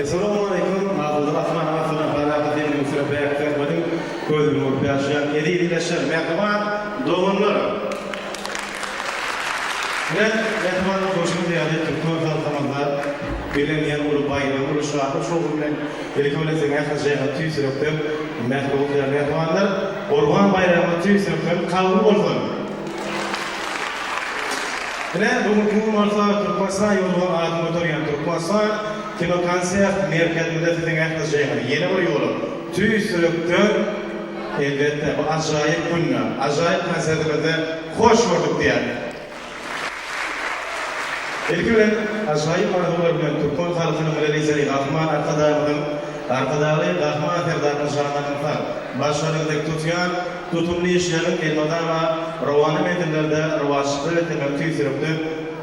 Esselamu Aleyküm. Mağdurlar Atman Aslan Farahat Dini Usra Bayak Fermadın Gözüm Urpiyaşyan Yedi İlileşer Mehman Doğumlar ve Mehman'ın hoşunu ziyade Türkmen halkımızda bilinmeyen ulu bayram, ulu şahı çoğu bilen Elikölesine yaklaşıya tüysürüktüm Mehmanlar Orhan Bayramı tüysürüktüm kavru olsun. Bugün orta Türkmenistan yolu adım oturuyan Türkmenistan kino konsert merkezinde sizin yaklaşıya yeni bir yolu tüysürüktüm. Elbette bu acayip günler, acayip konsertimizde hoş bulduk diye. İlkiden acayip arzular bilen Türkmen halkının bilelizleri Rahman arkadağı Rahman Ferdar'ın şahmatınızda başlarındaki tutuyan tutumlu işlerin elmadama rovanı metinlerde rıvaçlı ve temel sürüktü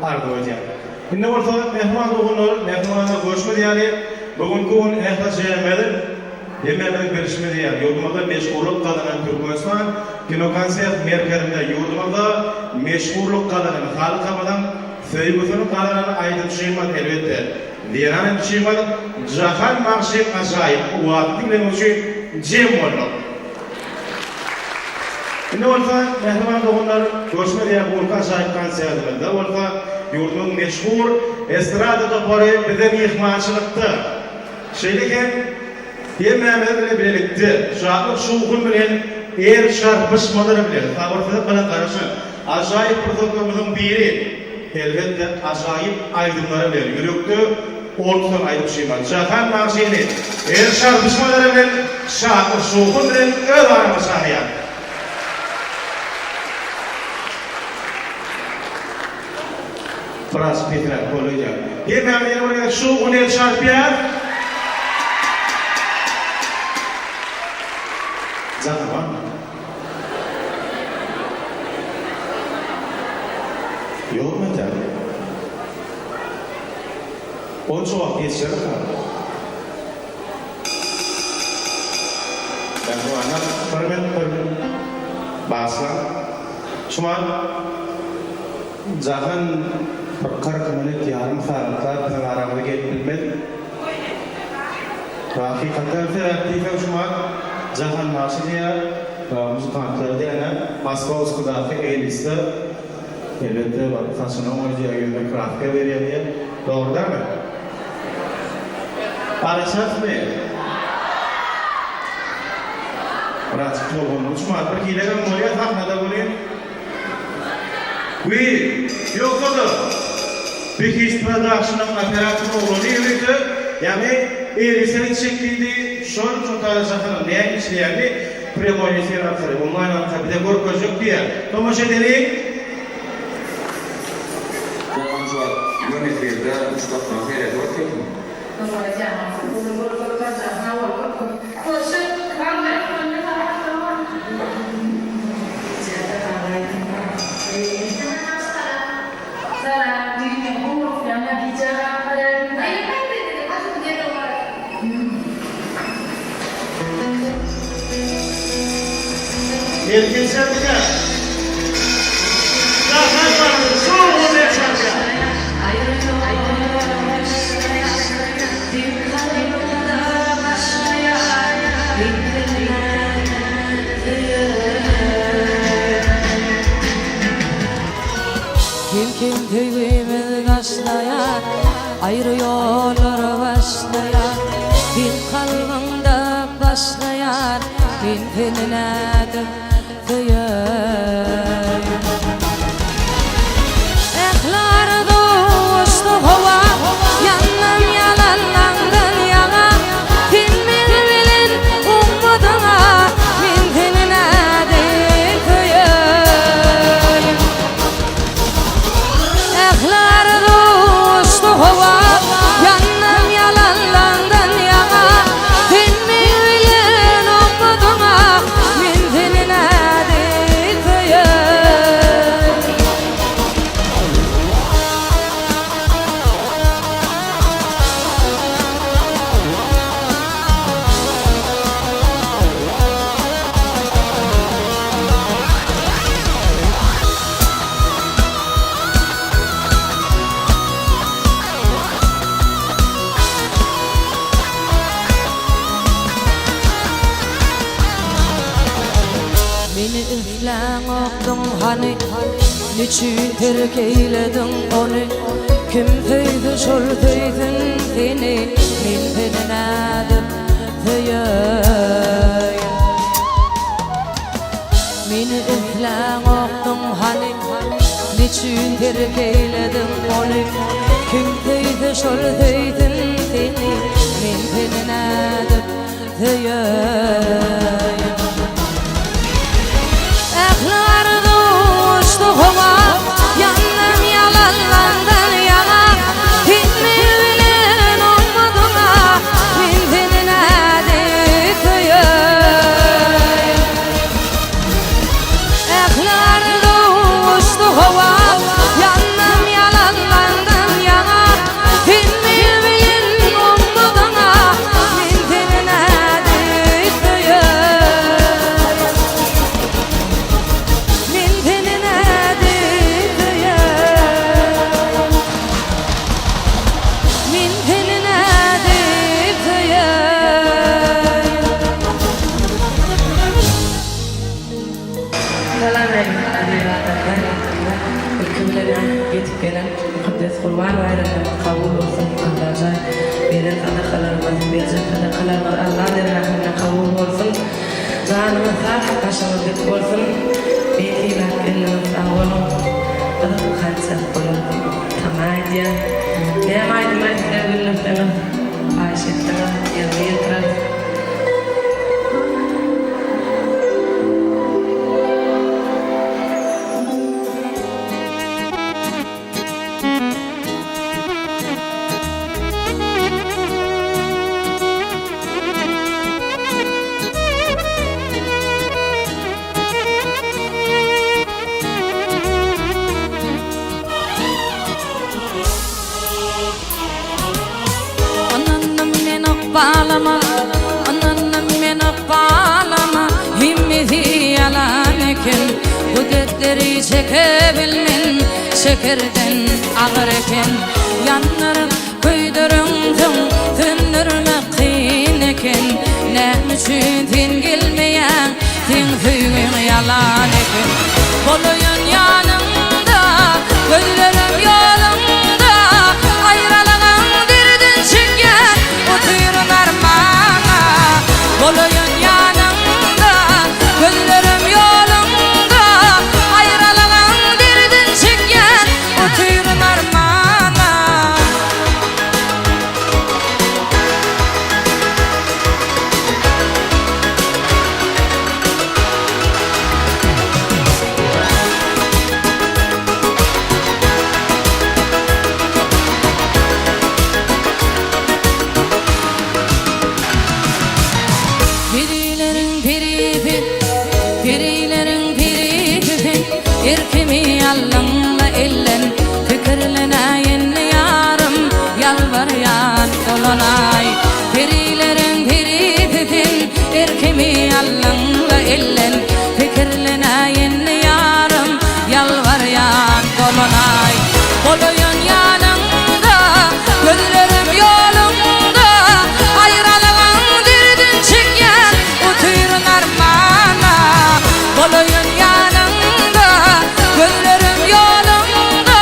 arzu ediyor. Şimdi orta mehman oğunlar, mehmana koşma diyali bugünkü gün ehtaç eylemedir. Yemeğinin görüşme diye yurdumada meşguluk kazanan Türkmenistan kino konsert merkezinde yurdumada meşguluk kazanan halkamadan Söylüyorsun kazanan aydın şeyman elbette. Diğeranın şeyman cahan makşif acayip o vaktiyle müşi cem oldu. Şimdi orta mehman doğumlar görüşme diye bu acayip konsertimizde orta yurdumun meşhur estrada toparı bize mihmançılıktı. Şeyleken yemeğimizle birlikte şahlık şuhun bilen er şarpışmaları bilen taburtada bana karışın acayip protokolümüzün biri elbette acayip aydınlara verir. Yürekte ortadan aydın şeyman. Cahan mağziyeni er şarpışmaları bilen şahlık şuhun bilen öl arama sahaya. Fras Petra Koleja. Yemeğimizle birlikte şuhun el şarpıyar. Zaten var mı? Yok mu tabi? Onun şu vakti yetişene kadar. Ben bu anlar permen basla. Şuma zaten 40 minut yarım saatler bizim aramızda gelip bilmedi. Hakikaten aktifim şuma Zahan Marşi'ye müzikantları diyene Moskovskudaki eyliste elbette fasyonu oyuncuya gözüne grafika veriyor diye. Doğru değil mi? Arasat mı? Raçık olduğunu uçmak. Bir kilerim oraya takmada bulayım. Oui, yok oldu. Bir kez production'ın operatörü olduğunu yürüdü. Yani eğrisinin çekildiği şöyle çok tarafından ne işlerini premoyesiyel aktarı, online aktarı bir de korkacak diye. Tomaş edelim. Zaman şu an yönetimde Mustafa Ferhat Ortak mı? Erkin Sertika. Zaten vardı. Soğuk olmaya çalışıyor. Kim köyümüz başlayan ayrı yollara başlayan bin kalbimde başlayan bin peline köyüm Ekler doğuştu hava yandım yalanlandın yana kim bilin ummadına bin peline köyüm Ekler doğuştu hava yandım yalanlandın yana kim bilin ummadına min diline hani niçin terk eyledin onu kim tüydü şol tüydün seni min pedinadım tüyey meni izlen oqtun hani niçin terk eyledin onu kim tüydü şol tüydün seni min pedinadım tüyey Eklardı uçtu hava yandım yalanlardan yana Hilmi bilen olmadığına min dinledi köyey Eklardı uçtu hava yandım yalanlardan yana Hilmi bilen olmadığına min dinledi köyey Min dinledi köyey Min dinledi köyey Selam aleyküm. Hükümlerine yetip gelen mukaddes kurban bayramı kabul olsun. Allah'a veren sadakalarımız, verecek sadakalarımız Allah'ın rahmetine kabul olsun. Canımız sağ, başımız dik olsun. Belki elimiz sağ olun. Adık kalçak olun. Tamam diye. Ne amaydım ben size birliktenim. Ayşet'ten yanı yetirir. Ananım meni bağlama Ananım meni bağlama Himmeti yalan eken Bu dertleri çekebilmen Şekerden ağır eken Yanlarım köydüründüm Tündürme kıyın eken Ne üçün tin gelmeyen Tin füyün yalan eken Boluyun yanımda Gözlerim yolumda Ayrılığın derdin çeken Oturun armağana Boluyun yanımda Gözlerim yolumda Ayrılığın derdin çeken Oturun armağana Birilerin piripi, birilerin piripi Erkimi yalınla ellen, fikirlene yenli yarım Yalvar yan dolunay Birilerin piripi, erkimi yalınla ellen Fikirlene yenli yarım Yalvar yan dolunay Boluyun yanımda, gözlerim yolumda Ayrılığın derdin çeken Oturun armağana Boluyun yanımda Gözlerim yolumda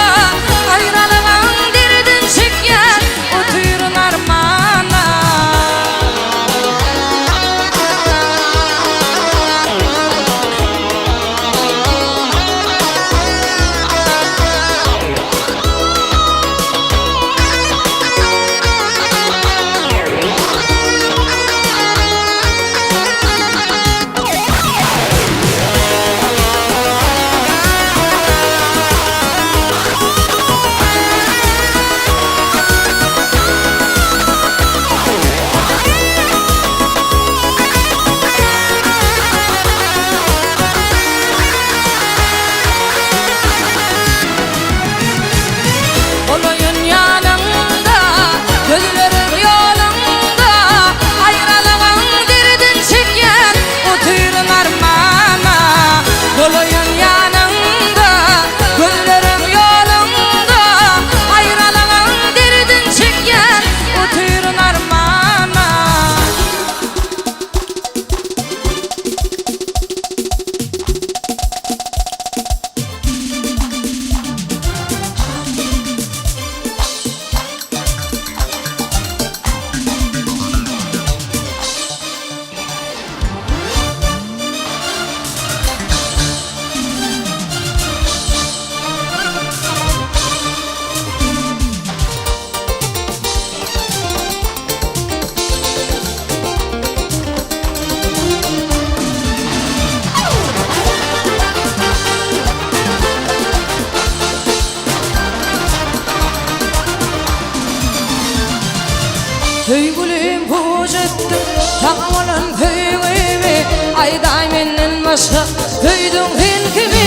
Tamamın tüyüğümü ayday menden başka tüydüm fin kimi.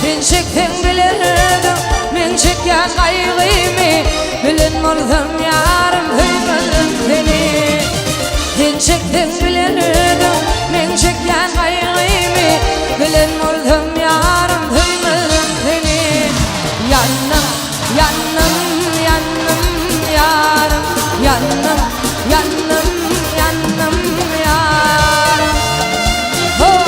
Sen çektin bilirdim men çekken kaygıyımı. Bilen oldum yarım tüymedim seni. Sen çektin bilirdim men çekken kaygıyımı. Bilen oldum yarım tüymedim seni. Yandım, yandım, yandım yarım. Yandım, yandım, yandım yarım. Oh.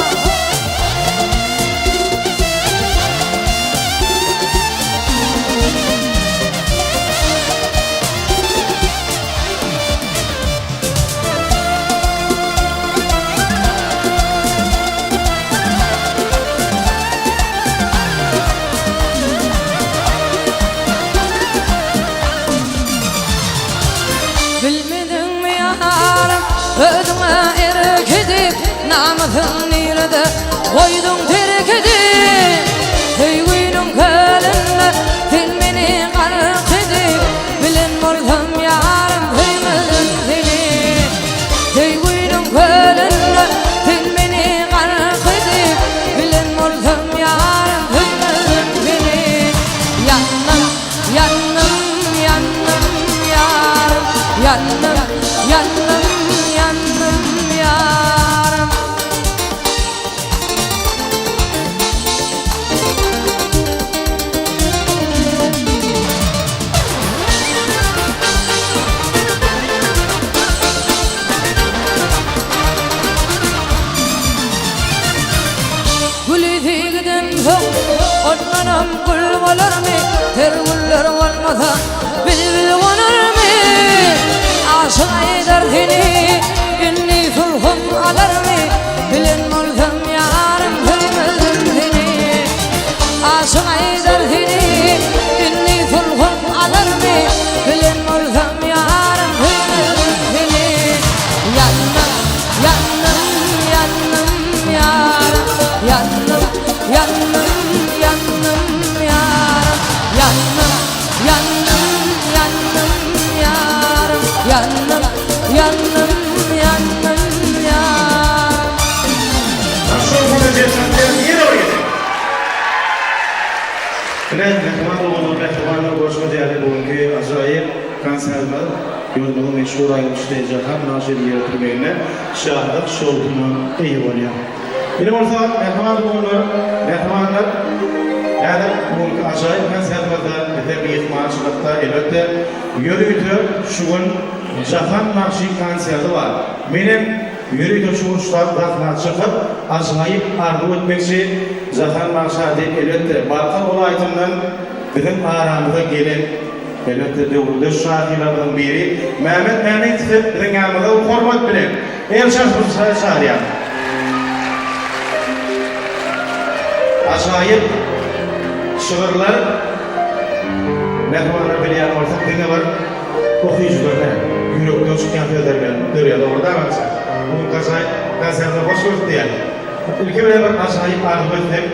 Bilmedin mi yarım, ödüme erk edip namusun nerede koydun terk edip. Tüygünün kölünde filmini karık edip. Bilen oldum yarım tüymedim seni. Tüygünün kölünde filmini karık edip. Bilen oldum yarım tüymedim seni. Yandım, yandım, yandım yarım. Yandım, yandım, yandım yarım. Gülü tigden soğuk onlanam gül olur mu? Ter güller olmasa bülbül konur mu? Aşık eder seni inni sulhum alır mı? Bilen oldum yarım tüymedim seni. Aşık eder seni inni sulhum alır mı? Bilen oldum yarım tüymedim seni. Yandım, yandım, yandım yarım. Yandım, yandım, yandım yarım. Yandım, yandım, yandım yarım. Yandım, yandım, yandım yarım. Nasıl bulacağız? Niye de oraya? Bilen mehman oldu, mehmanlar boşma değerli bugünkü acayip konserler yolunu meşhur ayrılmıştı Cahan Naşir yönetimine şahlık şolduğunun iyi oluyor. Benim orta mehman oldu, mehmanlar yani bugünkü acayip konserlerde bir ihtimalçılıkta elbette yürüyütü şuun Cahan Naşir konseri var. Benim yürüyütü şuun şuan çıkıp acayip arzu etmekçi Cahan Naşir elbette Balkan olaytından bizim aramıza gelen elbette devlet şahitlerden biri Mehmet Mehmet bizim yanımıza hürmet bilen el şahsımıza şahriyan. Acayip şiirler mehmanlar bilen ortak dine var okuyucularına yürekten çıkan sözlerden dörüyor orada varsa bu konserde hoş gördük diyelim. İlki bile bak acayip arzu ettim.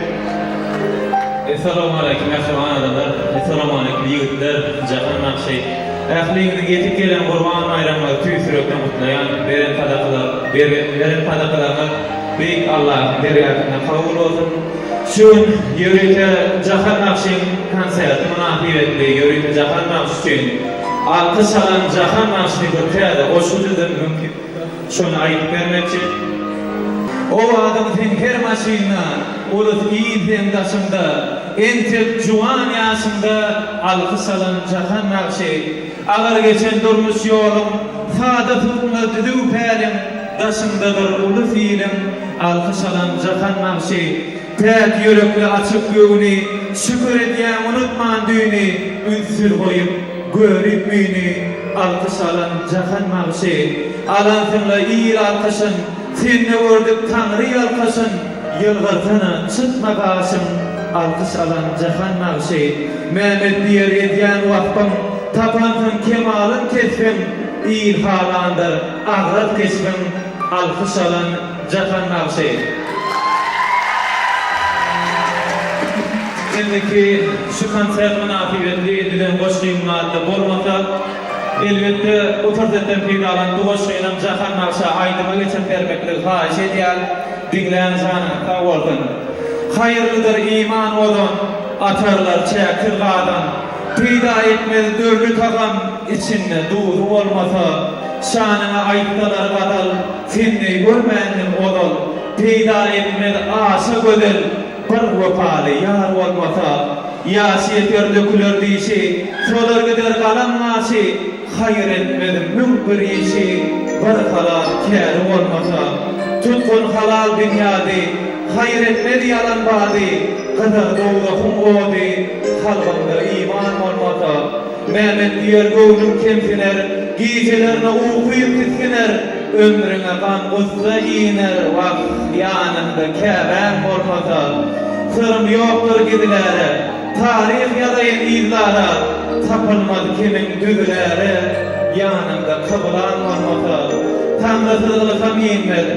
Esselamu aleyküm mehman adamlar, esselamu aleyküm yiğitler, Cahan Nakşi. Ahliğini yetip gelen kurban bayramları tüy sürekli mutlayan, veren sadakalarına büyük Allah deriyatına kabul olsun. Şun yürüyte Cahan Nakşi'nin konserti münasebetli yürüyte Cahan Nakşi'nin alkış alan Cahan Nakşi'ni götürüyordu. O şucudur mümkün. Şunu ayıp vermek için. O adamın her maşinina, ulup iyi demdaşında, entek juan yaşında alkış alan Cahan Nakşi. Ağır geçen durmuş yolum, sağda tutma düdüğü pelim, daşındadır ulu fiilim, alkış alan Cahan Nakşi. Tek yürekli açık göğünü, şükür ediyen unutman düğünü, ünsür koyup görüp müyünü, alkış alan Cahan Nakşi. Alansınla iyi alkışın, seni gördük Tanrı alkışın, yılgırtını çıkma karşın, alkış alan Cahan Nakşi. Mehmet diyer ediyen vakfım, tapansın kemalın kesbim, iyi halandır ağrat kesbim, alkış alan Cahan Nakşi. Şimdiki şu konser münasebetli edilen boş kıyımlarda olmasa, elbette bu fırsatdan faydalan doşyňam jahan naqşa aýdyma geçip bermeklik haýyş edýär. Diňlän janyň sag bolsun. Haýyrlydyr iman olan atarlar çäkir gadan. Peýda etmez dörlü tagam içinde duýry bolmasa, şanyna aýtdylar gadal, seni görmändim odal. Peýda etmez aşa gödel, bir wepaly ýar bolmasa, ýaşy döküler diýşi, şolar gider galan naşy, haýyr etmedim mün bir işi, bir halal kär bolmasa, tutkun halal dünýady, haýyr etmedi ýalan bady, gada dowda hum ody, kalbanda iman bolmasa, Mehmet diýer göwnüm kemsiner, gecelerine uýup gitkener, ömrüňe gan gusla ýiner, wagt ýanynda käbän bolmasa, sırım ýokdur gidilere, tarih ýadaýyn izlara, tapylmaz kimin düzülere, ýanynda kıblan bolmasa, Tanrısızlykam ýenmez,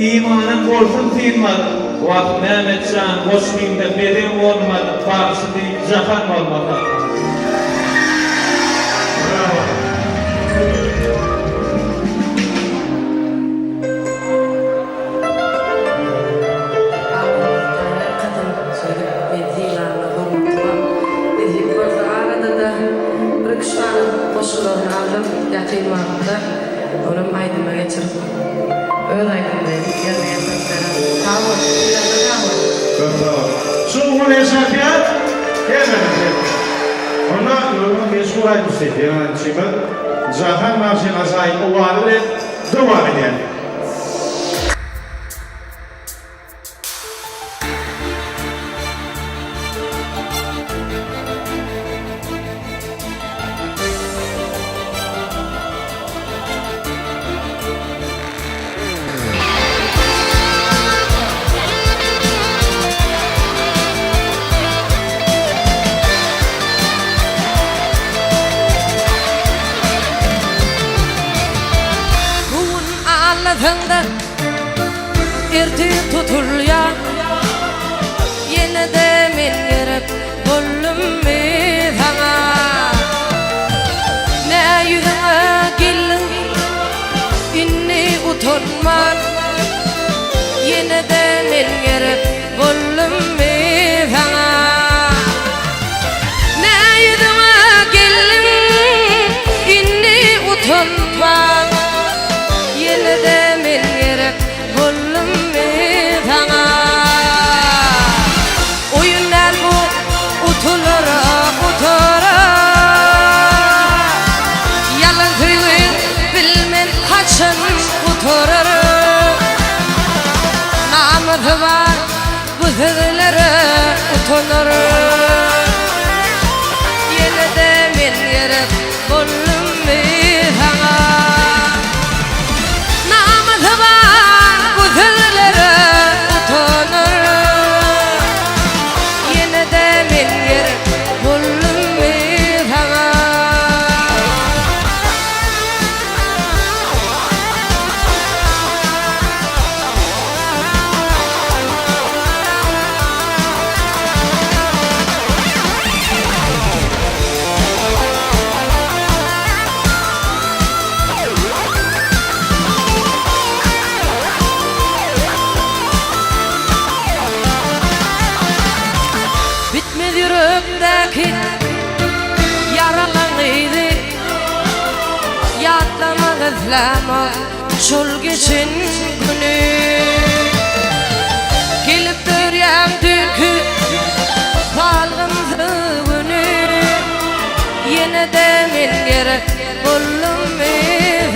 imanım bolsun synmaz, wagt Mehmetcan goşmynda beden bolmaz, bagşydy jahan bolmasa. Olam aýdyma geçirip öýle aýdymdy. Şu bu yaşayan gelmedi. Ona yolun meşgul aydısı diyen çimen Jahan Marşı'na sahip ovalı devam eden. Anladığında erti tutulýar, ýene-de men gerek boldum mi sana. Näýüňe gelin, inni utanman, ýene-de men gerek boldum mi sana. Näýüňe gelin, inni utanman, ýene-de men gerek boldum mi sana. Oýunlar bu utulara utara, yalan söýgün bilmen haçan uturar. Namazı var bu sözlere utanır, ýene-de men gerek boldum mi sana. Yüreğimdeki yaralanıydı, yatlamak izlemek şol geçin günü. Gelip dörýän dünkü salgymdy günü, ýene-de men gerek boldum mi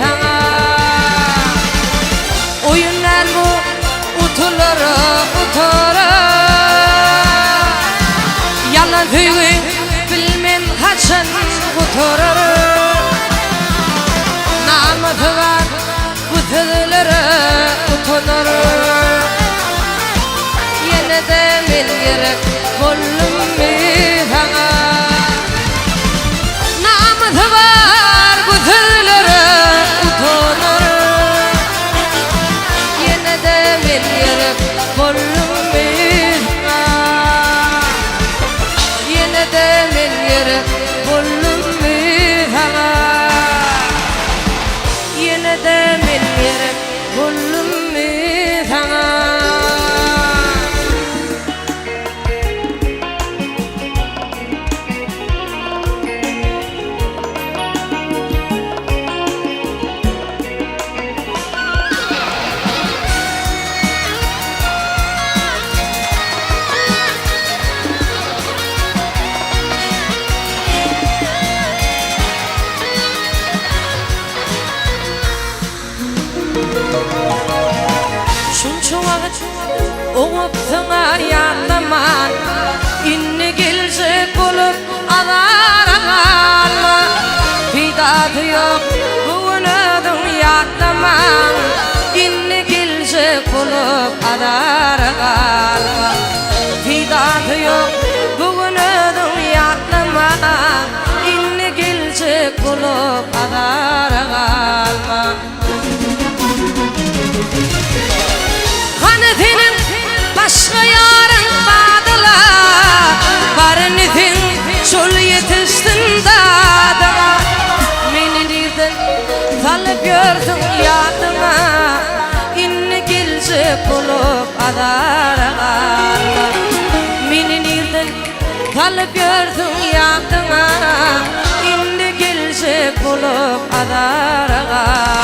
sana. Oýunlar bu utulara utara, yalan söýgün bilmem haçan uturar. Namazı var bu sözlere utanır, ýene-de men gerek boldum mi sana. Namazı var bu sözlere utanır, ýene-de men gerek boldum mi sana. Ýene-de men gerek boldum mi kalıp gördüm yadıma inni gelecek olup adara kalma meni nereden kalıp gördüm yadıma inni gelecek olup adara kalma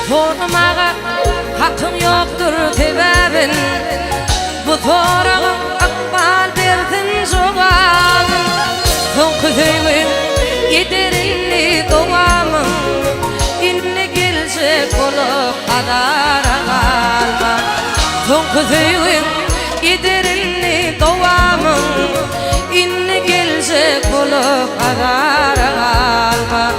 Sormağa hakkın yoktur tebebin bu sorağa akbal verdin zoğan son kızımın yedirinli doğamın inni gelecek olup adara kalma son kızımın yedirinli doğamın inni gelecek olup adara kalma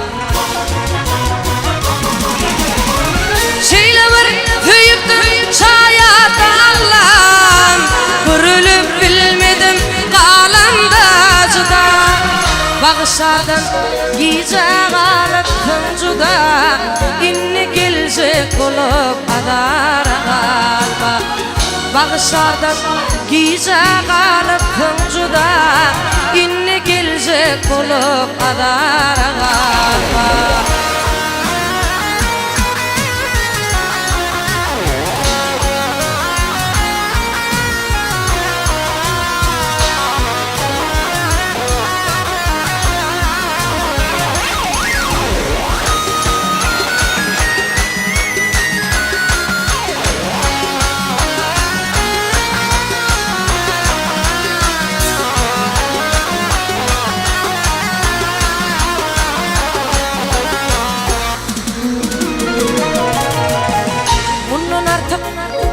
çaya dağlam Bürülüp bilmedim kalamda cıda Bağışlardan giyice kalıp kıncuda inni gelecek olup adara kalma Bağışlardan giyice kalıp kıncuda inni gelecek olup adara kalma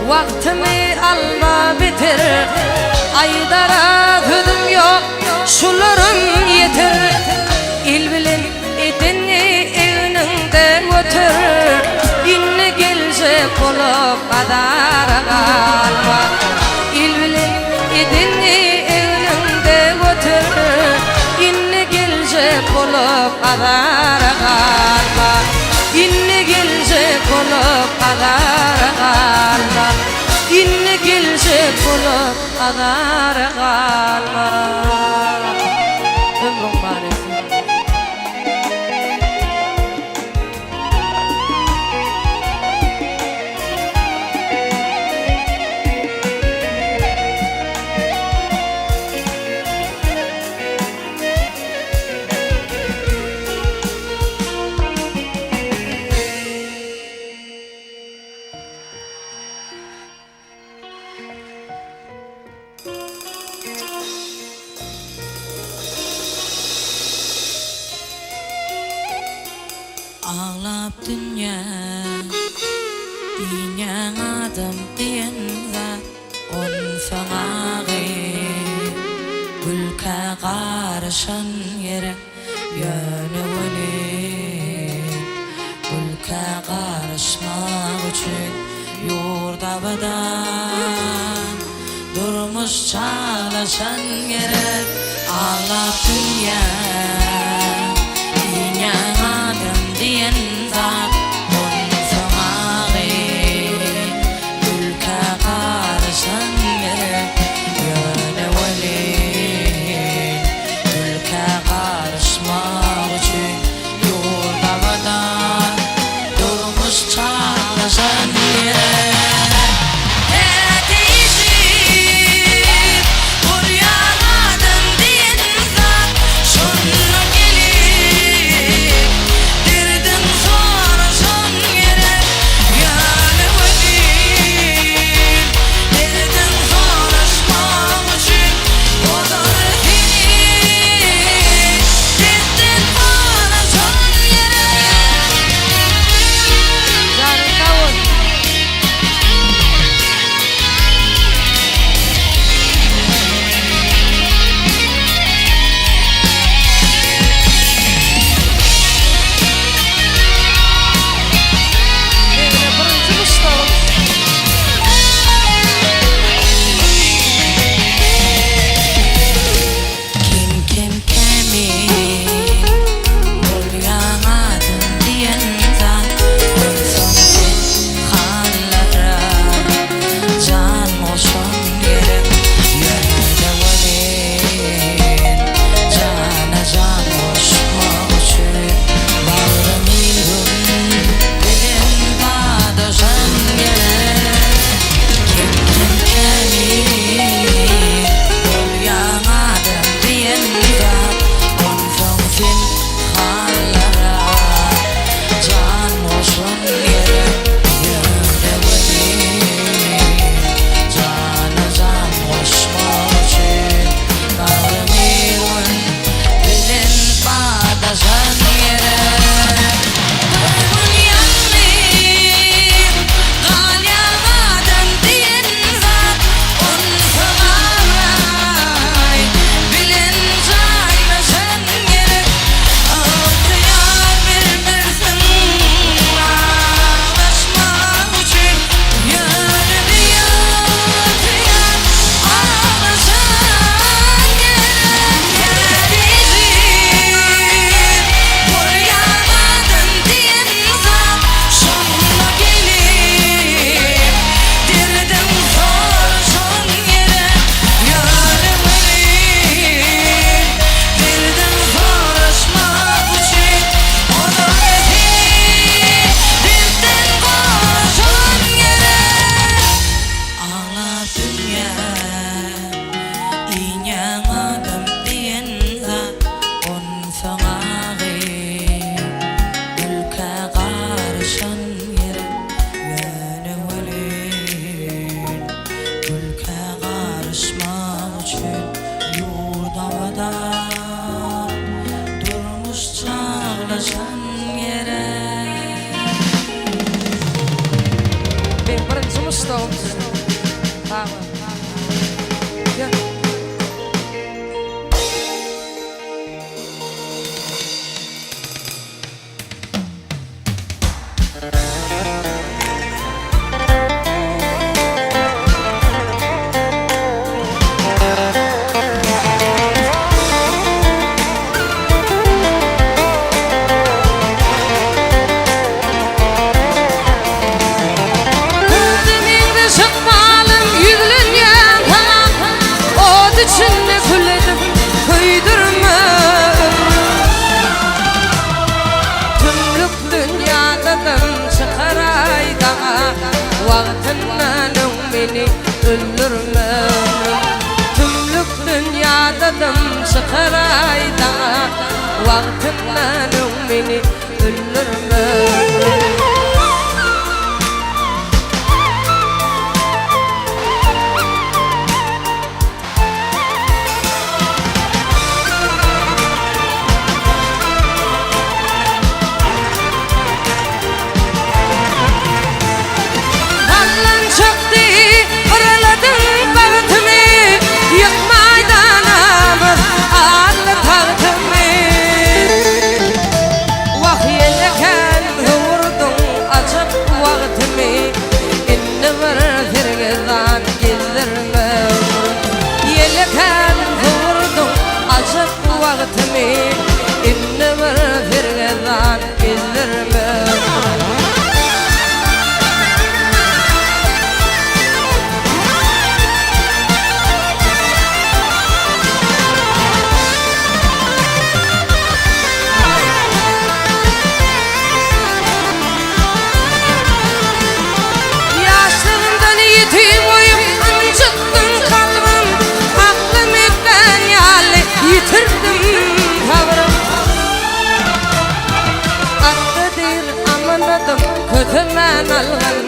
Vaktimi alma bitir Aydara hüdüm yok Şularım yetir İl bilim edini evninde götür İnni gelecek olup adara kalma İl bilim edini evninde götür İnni gelecek olup adara kalma İnni gelecek olup adara kalma İnni gelecek olup adara kalma Ömrüm bahanesi Ağlap dünya Dünya adam diyen zat On sanağı Gülke karışan yere Yönü veli Gülke karışmak için Yurda badan Durmuş çalışan yere Ağlap dünya Dünya adam diyen zat On sanağı Gülke karışan yere Yöne veli Gülke karışmak için Yurda vadan Durmuş çalışan yere Şun ölürüm tümlük dünyadadım çıkar ayda vaktimden beni ölürüm kötümen algan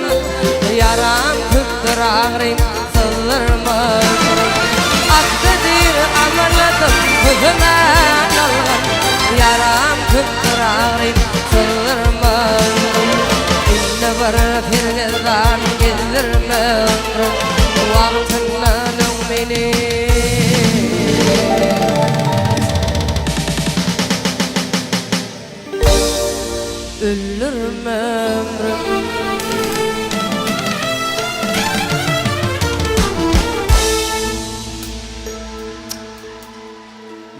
yaram küttür ağrım sızırma aktıdır amanladım kötümen algan yaram küttür ağrım sızırma inne var firgezdan gezdirme vaktinden beni ölürüm ömrüm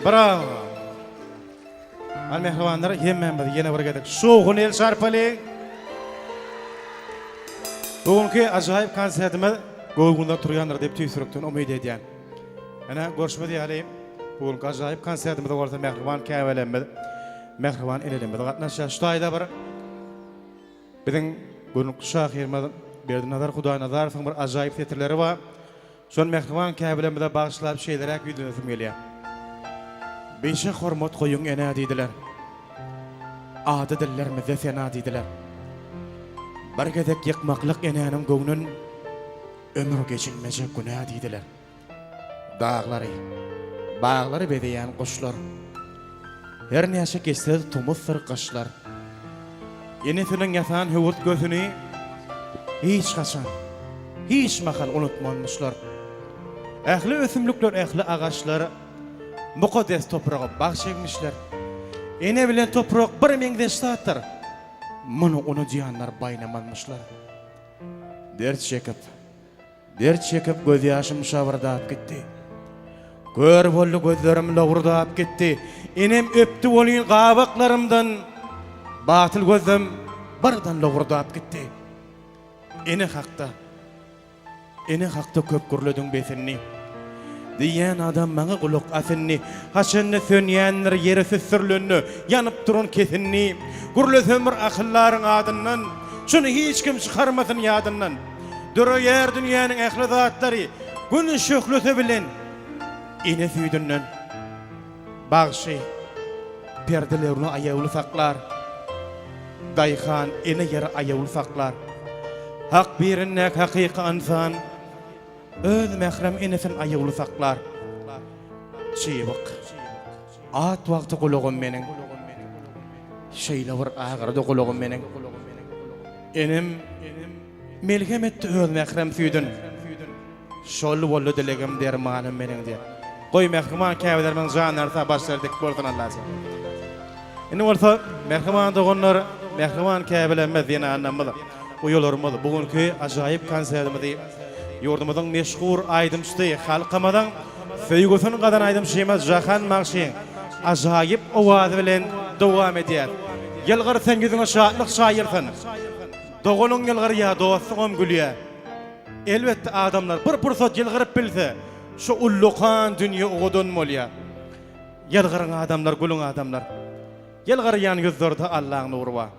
Bravo. Al mehribanlar yemmen biz yine bir geldik. Soğun el sarpalı. Bugünkü acayip konsertimiz Goğunda turyanlar dep tüysürüktün umid ediyen. Ana görüşmedi alayım. Bugünkü acayip konsertimiz orta mehriban käbelenmez. Mehriban elenmez. Gatnaşa şuayda bir bizim günlük şahirimiz Berdinazar Huday Nazarov'un bir acayip teatrları var. Son mehriban käbelenmede bağışlap şeyler güdünüzüm geliyor. Beşe hormat koyun ene dediler. Adı dillerimize fena dediler. Bir gedek yıkmaklık enenin göğünün ömür geçilmeyecek günah dediler. Bağları bedeyen kuşlar. Her neyse geçse tumuzsır kaşlar. Yenisinin yatan hüvurt gözünü hiç kaçan, hiç makal unutmamışlar. Ehli ösümlükler, ehli ağaçlar mukaddes toprağa bağ çekmişler. Ene bilen toprak bir mengde ştatır. Onu cihanlar baynamamışlar. Dert çekip göz yaşım şavırdap gitti. Kör bollu gözlerim lavurdap gitti. Enem öptü oluyun qabaqlarımdan. Batıl gözüm bardan lavurdap gitti. Ene hakta köp gürledin besinni. Diyen adam bana kulak asinni. Haşınni sönyenler yeri süsürlünni. Yanıp durun kesinni. Gürlesem bir akılların adından. Şunu hiç kim çıkarmasın yadından. Duru yer dünyanın ehli zatları. Günün şöklüsü bilen. Ene süydünden. Bağşı. Perdelerini ayağılı saklar. Dayıkan ene yeri ayağılı saklar. Hak birinnek hakiki insan. Öz mehrem enesin ayağılı saklar. Çiğbik. At vakti kulağım benim. Şeyle var ağırdı kulağım benim. Enem melhem etti öz mehrem süydün. Şol bollu dilegim dermanım benim diye. Koy mehriman käbelermen janarsa başlardık bolsun Allah'a. Ene olsa mehriman doğunlar mehriman käbelenmez yine anlamada. Uyularımız bugünkü acayip konsertimizde yurdumuzun meşhur aydımçısı halkımızın söygüsünün kadar aydımçıyımız Jahan Makşin acayip ovazı bilen devam ediyor. Yılgır sen yüzüne şahatlık şairsin. Doğunun yılgır ya dostum gülüyor. Elbette adamlar bir fırsat yılgırıp bilse şu ullukan dünya uğudun molya. Yılgırın adamlar, gülün adamlar. Yılgır yan yüzlerde Allah'ın nuru var.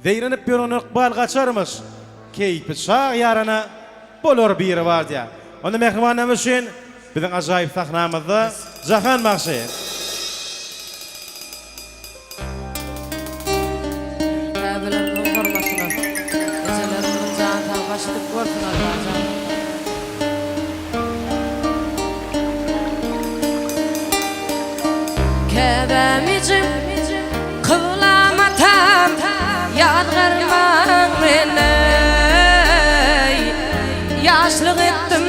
Zeyrenip bir onu ikbal kaçarmış. Keyfi şah yarına bolor bir var diye. Onda mehribanymyz üçin biziň ajaýyp sahnamyzda Jahan Makşy. Tabilerin hormatına, gecelerin canı başlık görsün Allah'ım. Kebemicim kıvlamatam yadgarman meni yaşlık ettim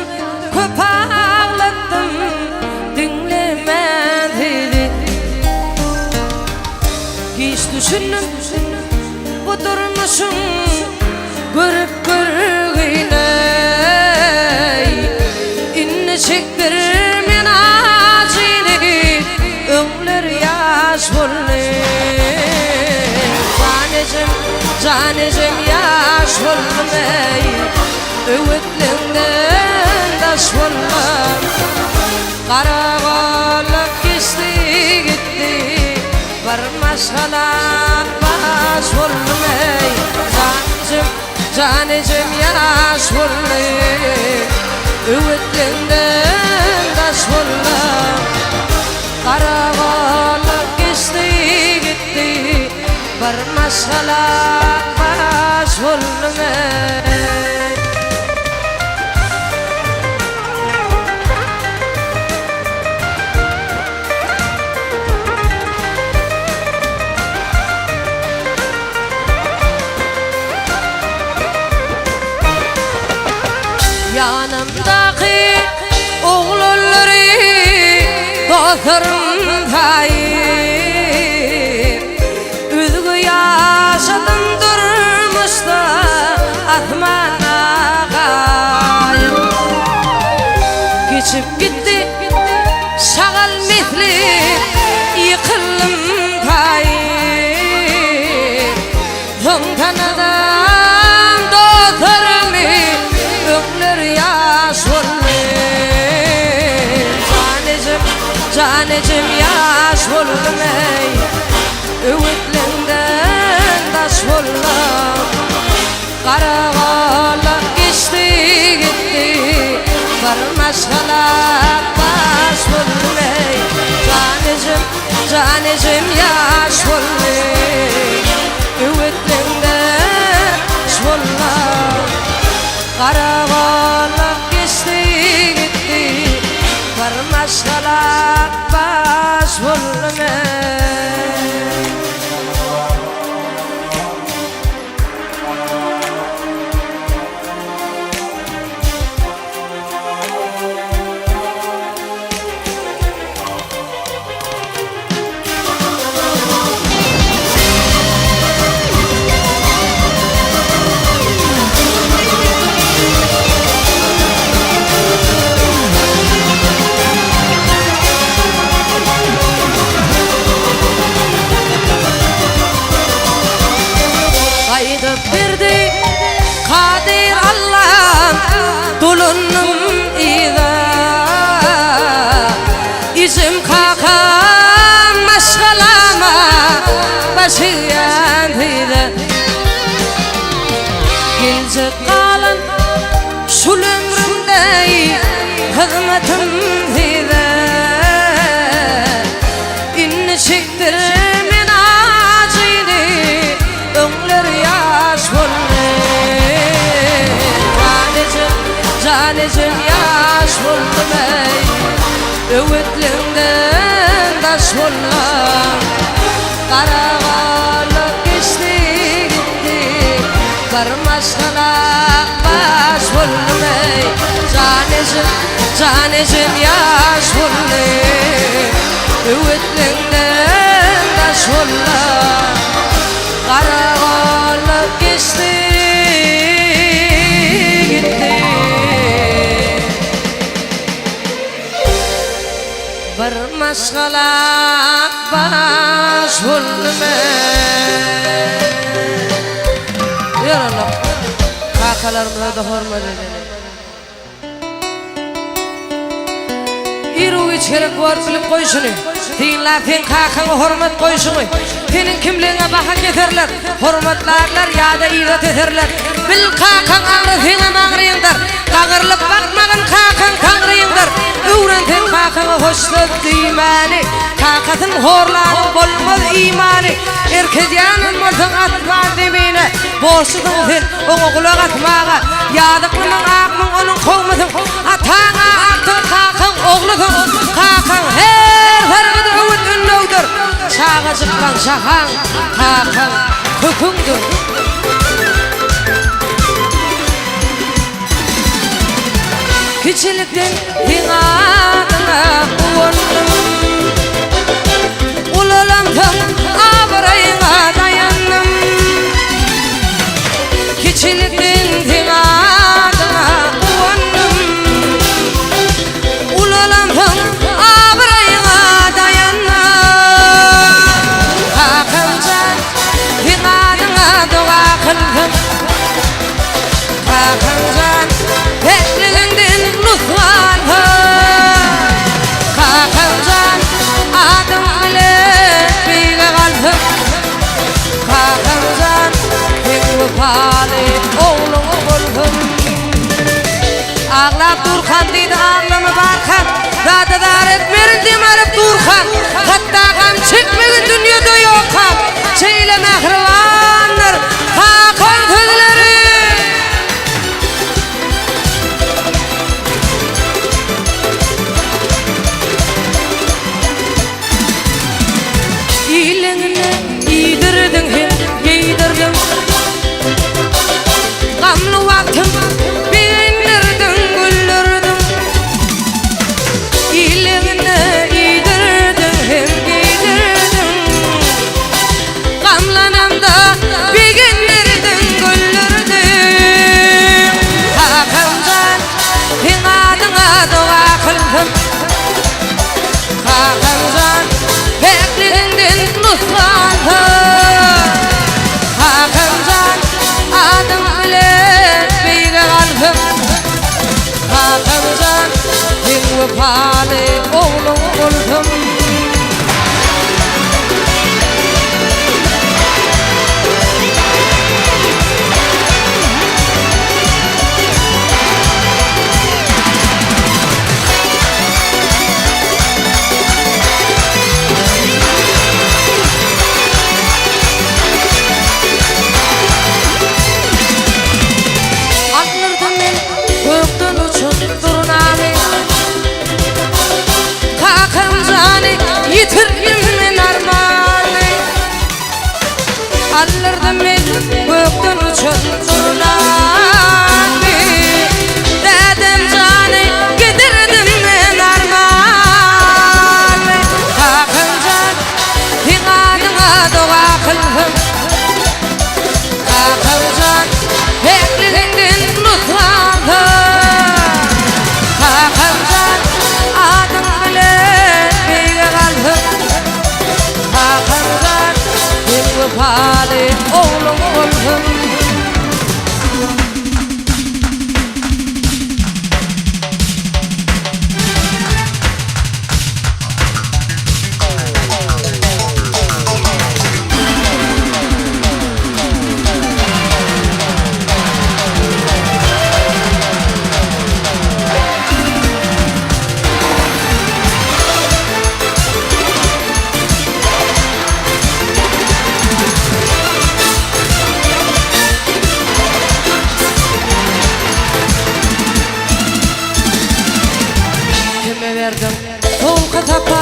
köp ağlattım dinlemedi hiç düşündüm bu durmuşum görüp görgüyle inne çektir men acını ömür yaş bulur canecim yaş bulmay öğütlerinden taş bulmam karakolluk geçti gitti varmaz halak baş bulmay canecim yaş bulur öğütlerinden taş bulmam karakolluk geçti gitti varmaz halak baş bulmay yanımdaki oğulları dostlarım hayır üzgü yaşadım durmuşta atmana gayım geçip gitti şagal misli yıkılım hayır son tanıdım dostlarımı ömür yaş canecim yaş bulmay öğütlerinden taş bulmam karakolluk geçti gitti varmaz halak baş bulmay canecim yaş bulmay öğütlerinden taş bulmam karakolluk geçti gitti varmaz halak baş bulmay birdi kadir Allah dulunum ida izim kakam maşgalama başıyan hida gilce kalan şul ömrümde hizmetim hida inni çektir men acını ömür yaş canecim yaş bulmay öğütlerinden taş bulmam karakolluk geçti gitti varmaz halak baş bulmay canecim yaş bulmay öğütlerinden taş bulmam karakolluk geçti gitti varmaz halak baş bulmay ya Allah kakalarımıza da hormat edelim iru içerek var bilip koyuşunu dinle fen kakana hormat koyuşunu fenin kimliğine baka getirler hormatlarlar ya da irat ederler bil kakan ağrısına mağrıyındır Kağırlıp bakmağın kakan kangrıyındır Öğrentin kakanı hoşluk düymeni Kakatın horlanın bolmaz imani Erkediyanın mırtın atma demine Boşudun sen onu kulak atmağa Yadıklının ağmın onun kovmasın Atağına aktın kakan oğludun Kakan her farkıdır ümit ünlüdür Çağa çıkkan şahan kakan hükümdür Küçülükten dinadına uğundum Ululandım avrayına dayandım Küçülükten dinadına uğundum Ululandım avrayına dayandım Kakancan dinadına dua kıldım Kakancan bekliğinden lütfanı Kakancan adım bile bir kalbim Kakancan pek vefali oğlum buldum Ağlap durkan dedi ağlamı barkan Dadadar etmerin demelip durkan Hatta kan çekmegin dünyada yok kan Çeyle mehrivanlar Kakan gözleri İyiliğine iydirdin hem giydirdin Gamlı vaktim beğendirdin güldürdün İyiliğine iydirdin hem giydirdin Gamlanamda beğendirdin güldürdün Kakancan hen adına dua kıldım Kakancan bekliğinden lütfanı Kakancan adım bile bir kalbim Kakancan en vefalı oğlum buldum Atlardım ben gökten uçup turnami Kakancanı yitirdim ben armağanı Atlardım ben gökten uçup turnami Dedim canı gidirdim ben armağanı Kakancan din adına dua kıldım Kakancan bekliğinden lütfanı Kakancan adım bile bir kalbim Kakancan en vefalı oğlum buldum Kime verdim soğuk tapa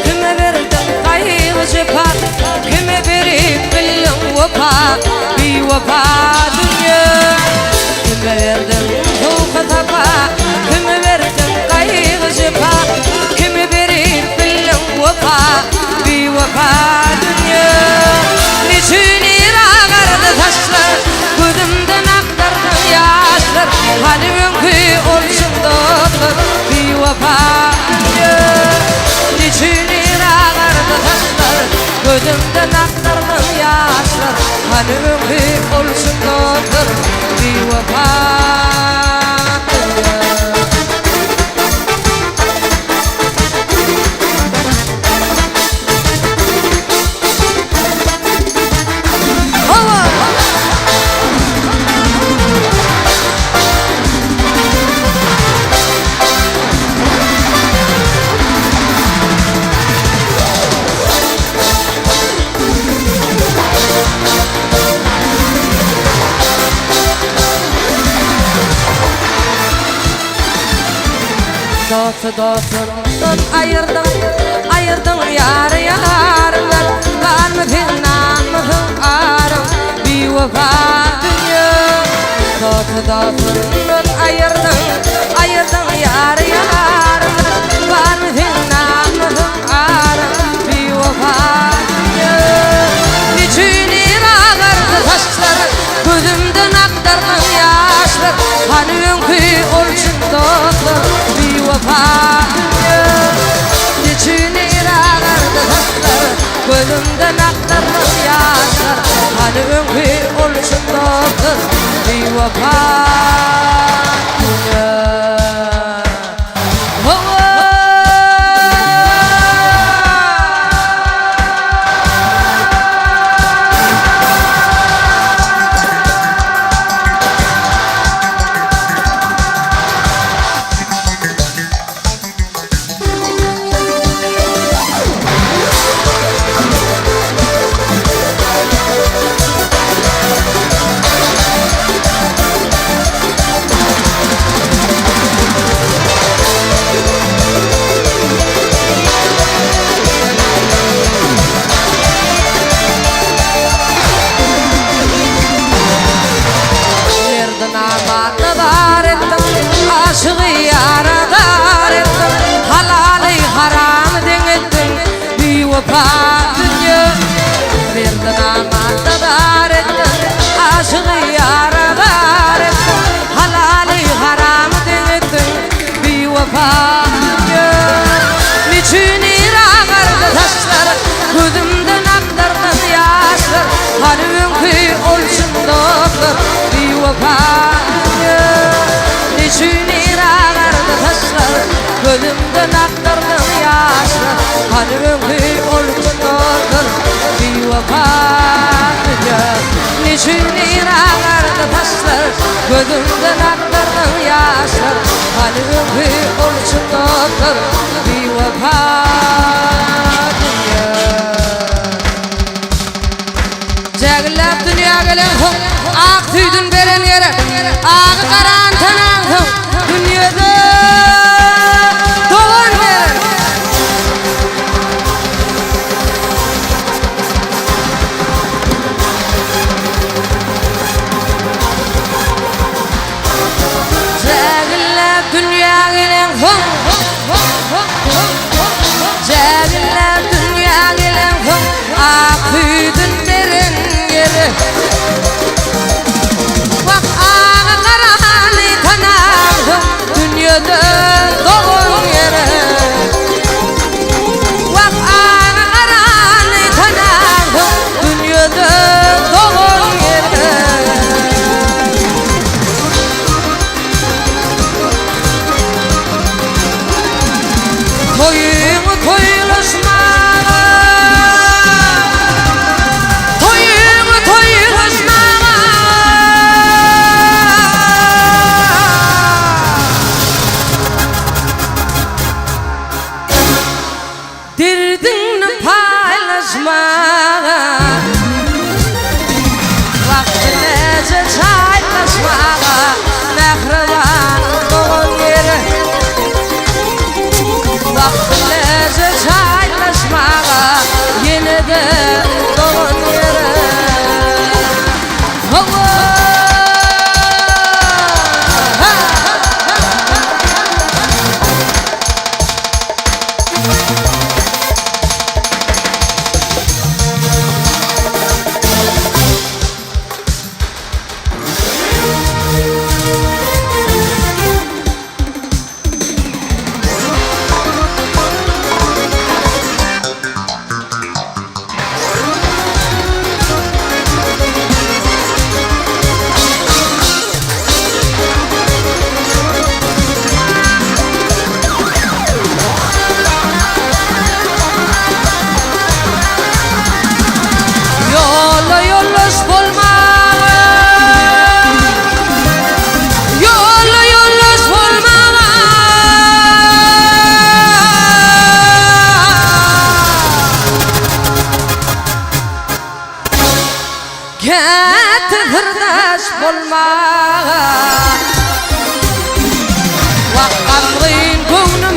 Kime verdim kaygı cepa Kime verip bilin vefa Bir vefa dünya Kime verdim soğuk tapa Kime verdim kaygı cepa Kime verip bilin vefa Bir vefa dünya Niçin irağardı taşlar Gözümden aktardı yaşlar Hani önkü olsun doktor Bir vefa dünya Niçin irağardı taşlar Gözümden aktardı yaşlar Hani önkü olsun doktor Bir vefa dünya dostundan ayırdın yar yarından var mı namın arım bir vefa dünya dostundan ayırdın yar yarından var mı namın arım bir vefa dünya niçin irağırdı taşlar gözümden aktarın yaşlar hani önkü olsun dostlar bir vefa niçin irağırdı taşlar gözümden aktarın yaşlar hani önkü olsun dostlar bir vefa Gözümden aktardım yaşlar hani ömrü olsun olur bir vefa dünya niçin irağardı taşlar gözümden aktardım yaşlar hani ömrü olsun olur bir vefa dünya Cegilep dünya gelen hım ak tüydün veren yere ak karan tanan hım dünyada Bolma, waqamrin ko'nglim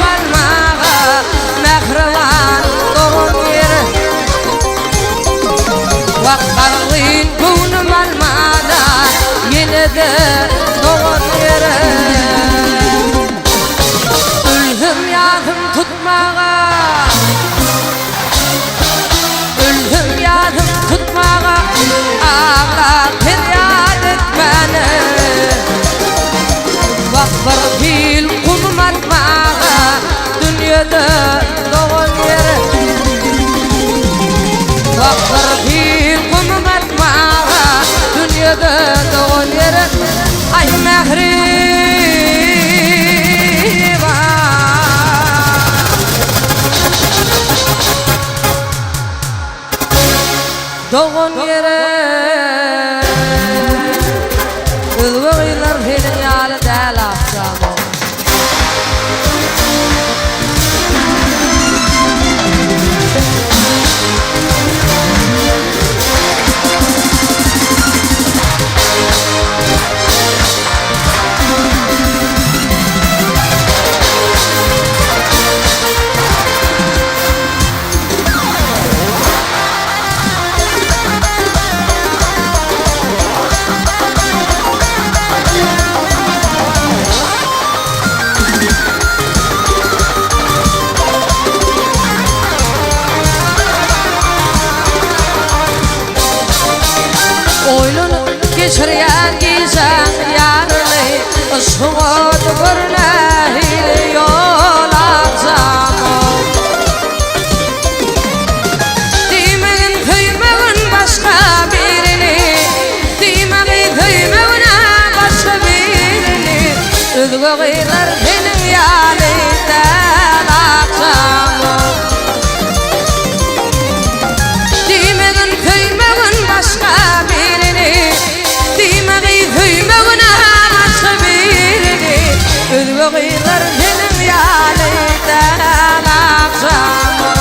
doğun yere Özbeğiler senin yalı del akşamı geçiryen gizem yarını Şuat görnehil yol akşamı Dimeğin kıymeğin başka birini Dimeğin kıymeğine başka birini Üzgüler benim yaliden akşamı Dimeğin kıymeğin başka birini Özbeğiler benim yaliden akşamı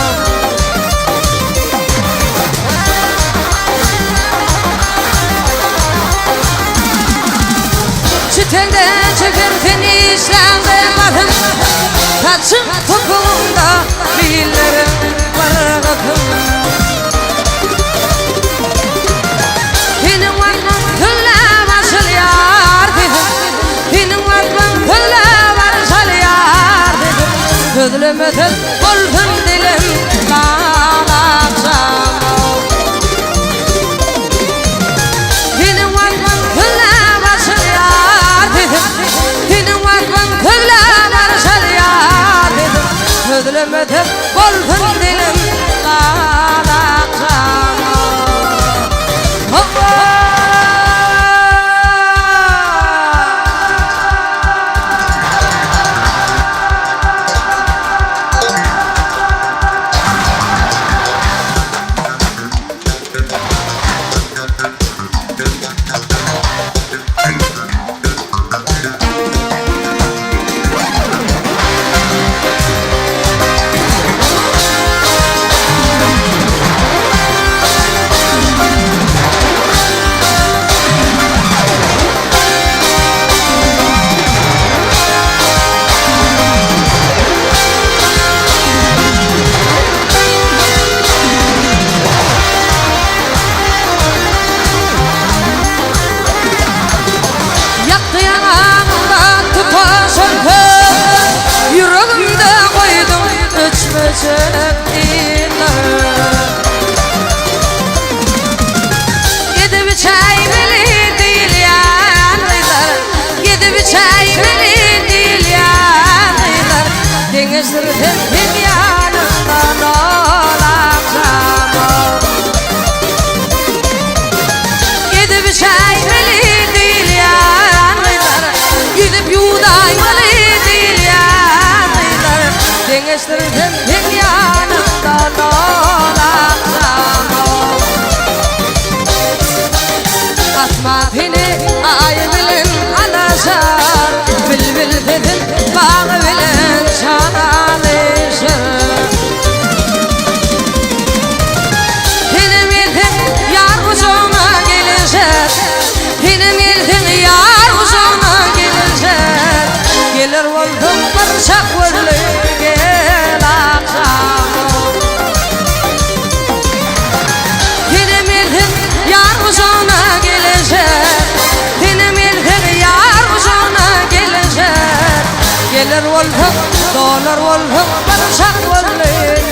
Çitelden çekerken işlendim Kaçın topuğumda billerim var kapım Benim varmam külle başıl yar dedim Benim varmam külle başıl yar dedim Gözlüm ötüp buldum dilim lan akşamı Benim varmam külle başıl yar dedim Benim varmam külle başıl yar dedim Gözlüm ötüp buldum dilim lan akşamı Geçtirdim dünyanımda dolaşamam Atma beni ay bilin anasar Bülbül dedim bağ bilin çalalışır Benim ildim yar uzuna gelecek Benim ildim yar uzuna gelecek Gelir oldum barışak vurlu Gelir oldum, dolar oldum, barışak oldum,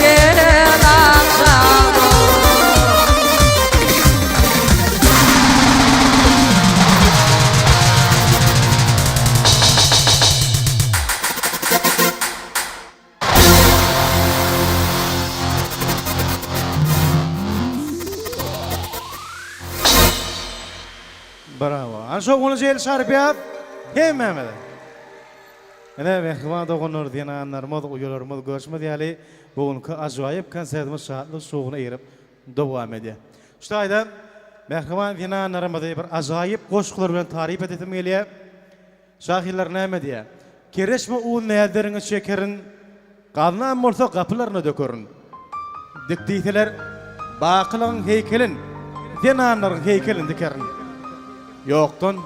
gelir akşamı Bravo. Anşo onu jel şarpiyat. Hem Mehmet. Ene mehman doğunur diyen anlarımız, uyularımız görüşme diyali bugünkü ajoyip konsertimiz şahatlı soğuna erip devam ediyor. Şulayda Mehriman dinanlarymyzy bir ajaýyp goşgular bilen tarif edetim gelýär. Şahirler näme diýär? Kereşme u näderiňi şekerin galnan bolsa gapylaryna dökerin. Dikdiýseler bakylyň heykelin, dinanlaryň heykelini dikerin. Ýokdan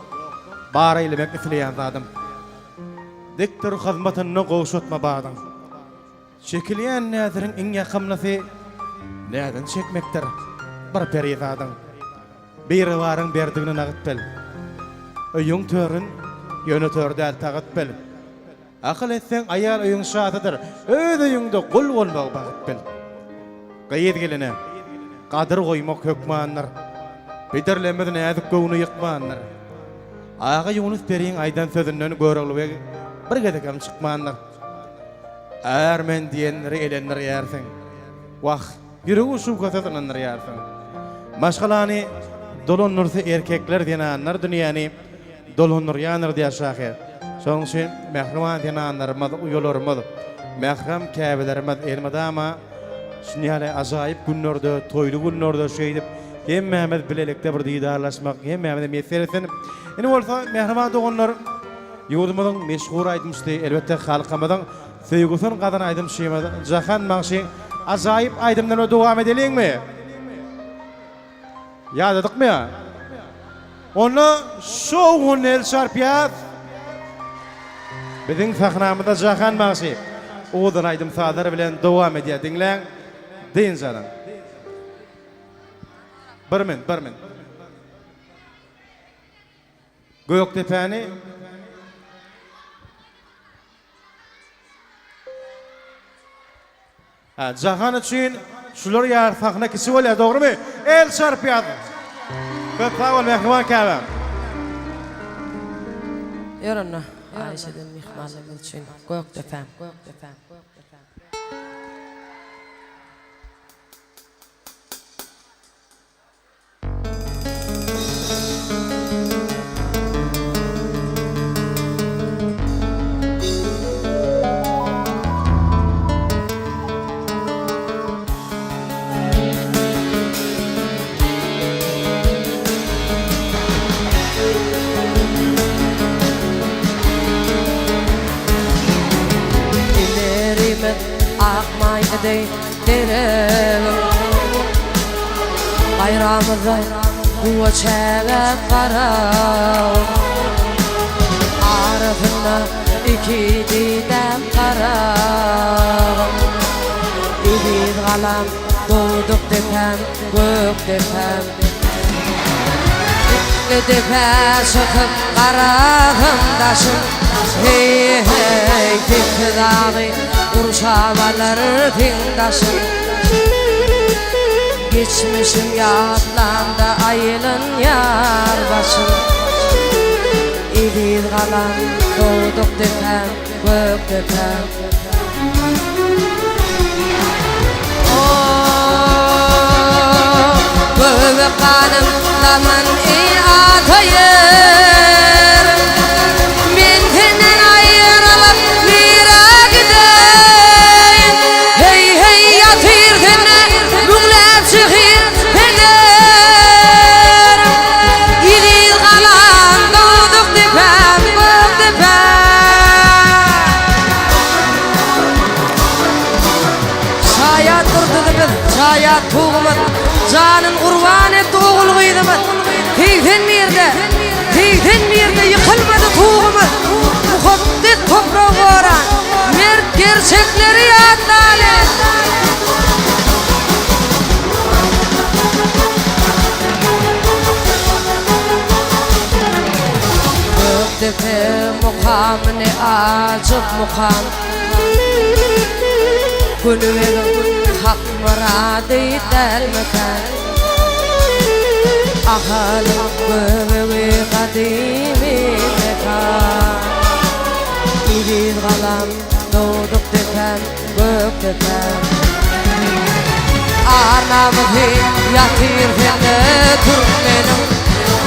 bara elemek isleýän adam. Diktir hyzmatyny goşutma badan. Şekilýän näderiň iň ýakymlysy näden çekmekdir? Bir periýadan. Bir waryň berdigini nagyt bil. Öýüň törün ýönetörde tagyt bil. Akyl etseň aýal öýüň şatydyr. Öz öýüňde gul bolmak bagyt bil. Gaýet gelene. Gadyr goýmak hökmanlar. Biderlemeden näzik göwüni ýykmanlar. Ağa Yunus Periň aýdan sözünden göregli bir gedekam çykmanlar. Äger men diýenleri elenler ýersiň. Wah, ýüregi şu gasadanlar ýersiň. Maşgalany dolonursa erkekler diýenler dünýäni dolonurýanlar diýär şahy. Şonuň üçin Mehriman diýenlerimiz uýularymyz, Mehram käbelerimiz elmadama şunýaly ajaýyp günlerde, toýly günlerde şeýdip hemmämiz bilelekde bir diýdarlaşmak, hemmämiz meselesini. Ine bolsa Mehriman doganlar ýurdumyzyň meşhur aýdymşdy, elbetde halkymyzyň söýgüsini gadan aýdym şeýmedi. Jahan Magşy ajaýyp aýdymdan dowam edeliňmi? Ýadadykmy ýa? Onu şoğun el şarpiyat. Bizim sahnamızda Jahan Magşy. Oğuzdan aýdym sadary bilen dowam edýär. Diňleň, deň jalan. Bir min. Göktepäni Jahan üçin şular ýar sahna kişi bolýar, dogrymy? El şarpiyat. Köp sag bol Mehriman käbem. Ýörenä Aýşeden mihmanlyk üçin Göktepäm. Akmaydı derem Bayramıza bu çeve kara Arasında iki didem kara İbiz galam doğduk depem gök depem Depe çıkıp karagım daşım Hey hey dikti dağı Urşavalar tindaşım Geçmişim yadlamda ayılın yar başım İbiz galan doğduk depem gök depem Böbek kanım daman atayır Men senden ayrılıp nere gideyim Hey hey yatır senden büglep çıkır eder İdiz kalan doğduk depem gök depem Şayat durdudumuz, şayat tuğumuz Canın kurban etti oğul gıydımız Teyzen bir yerde yıkılmadı tuğumuz Mukaddes toprağı oran Mert gerçekleri yadlalı Göktepe mukam ne acık mukam Gülüverim hak muradı del mekan Ahalim göbeği kadimi mekan İbiz galam doğduk depem gök depem Arnavızı yatır sende Türkmenim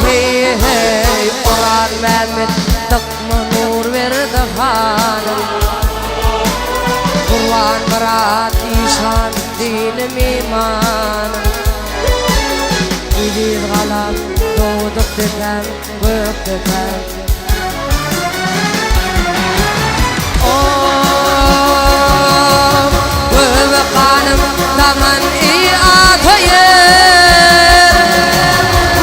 Hey hey Orhan Mehmet tıkma nur verdi hanım Kurban Murat İşan dinim imanım Yiğit kalan doğduk tepem, gök tepem. Göbek kanım daman iyi atayır.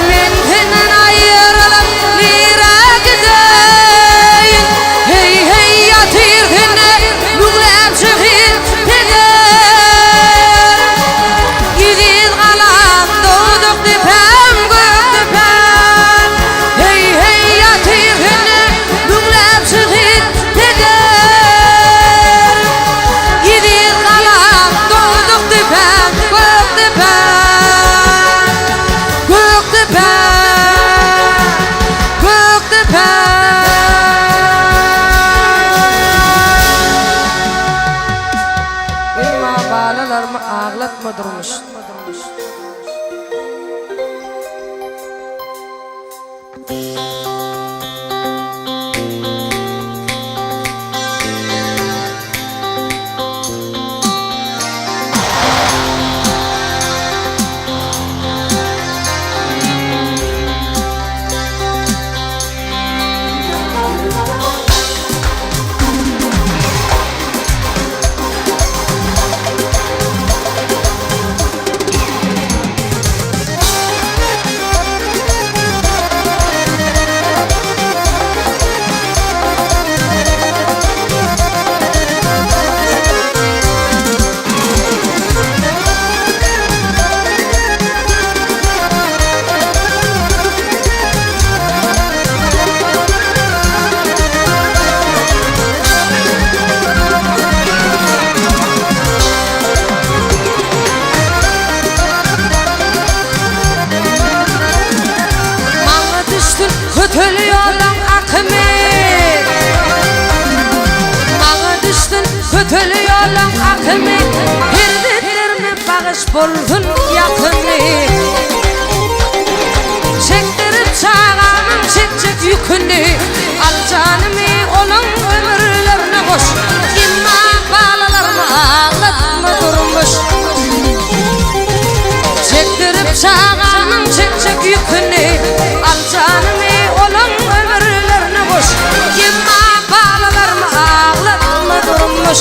Men senden ayrılıp nere gideyim? Hey hey yatır seni büglep çıkır teger. Yiğit kalan doğduk tepem, gök tepem. Hey hey yatır seni büglep çıkır teger. Yiğit kalan doğduk tepem, gök tepem. Gök tepem, gök tepem. İmma balalarımı ağlatma durmuş. Mağa düştün kötülü yolun akımı. Mağa düştün kötülü yolun akımı. Hirdetlerime bağış buldun yakını. Çektirip çağanın çekecek yükünü. Al canımı onun ömürlerine koş. İmma bağlalarımı ağlatma durmuş. Çektirip çağanın çekecek yükünü. Al canımı olan ömürlerine boş. Yemma bağlalarımı ağlatma durmuş.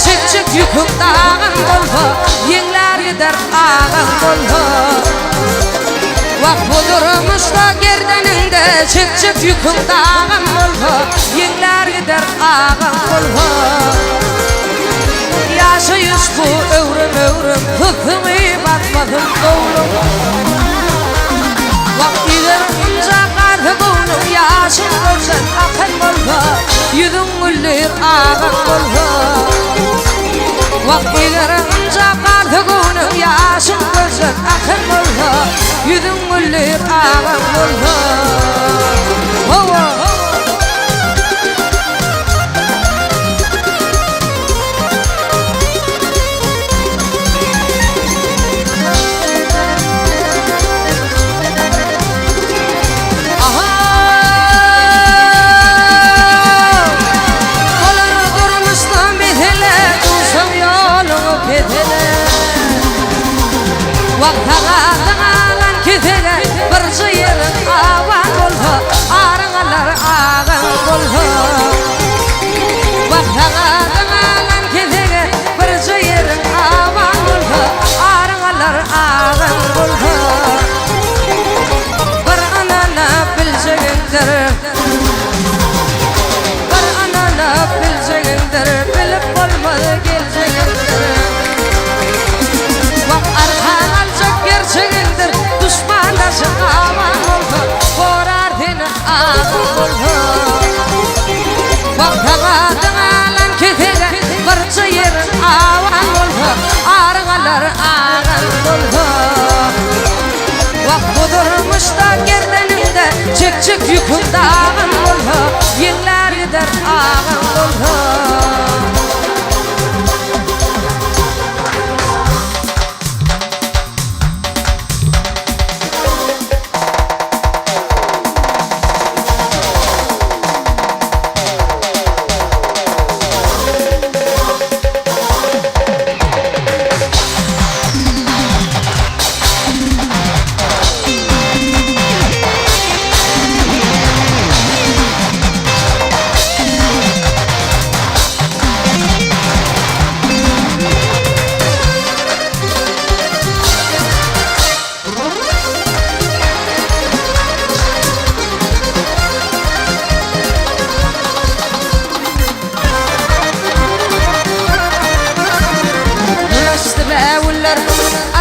çık çık yüküm dağın bolha Yengler gider ağın bolha Vak budurmuşda gerdeninde çık çık yüküm dağın bolha Yengler gider ağın bolha Yaşayış bu övrüm övrüm Hıfımı batmadım doğulum Vak gider ince kartı doğulum Yaşım görsen akın bolha Yüzün güller ağın bolha Vak gider ince kartı doğulum Yaşım görsen akın bolha Yüzün güller ağın bolha Vaktalan kitege bir yerin avan bolha Arıgalar ağan bolha Vaktalan kitege bir yerin avan bolha Arıgalar ağan bolha Bir anana bilsegindir Bir anana bilsegindir Bilip bolmadı gelsegindir Gerçeğindir düşmandaşın aman oldu Korar dini ağın oldu Vaktaladın alan ketege Barça yerin avan oldu Arıgalar ağın oldu Vak budurmuş da gerdeninde Çık çık yüküm dağın oldu Yıllar gider ağın oldu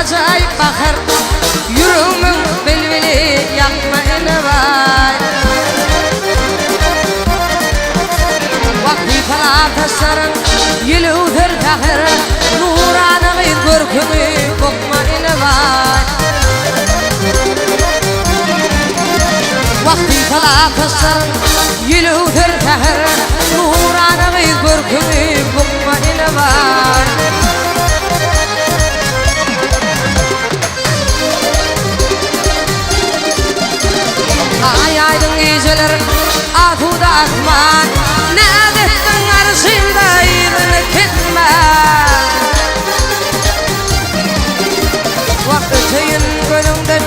Acayip bakır Yürümün bilvili yakmayını var Vakti falan taşların Yılıdır takır Nuranı görkümü kokmayını var Vakti falan taşların Yılıdır takır Nuranı görkümü kokmayını var Ay aydın geceler ahuda akman Nadettin arşında ayrını ketme Vakıtıyın gönümden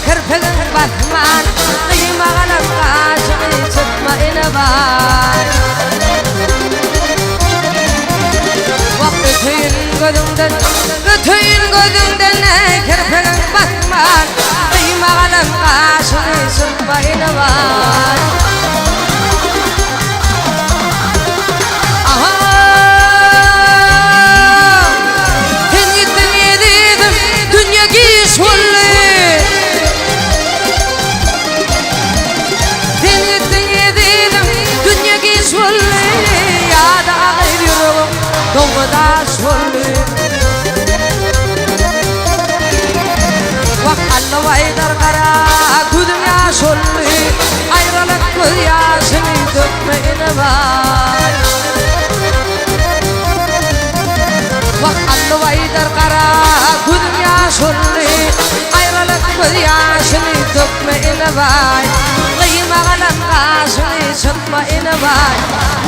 kırpılın batman Kıymağına kaçını çıkma ine var Vakıtıyın gönümden kırpılın batman Kıymağına kaçını çıkma ine var Vaydar kara dünya şollu ayrılık göz yaşını dökmeyine var Bak allı vaydar kara dünya şollu ayrılık göz yaşını dökmeyine var Kıymağının kaşını çıkmayine var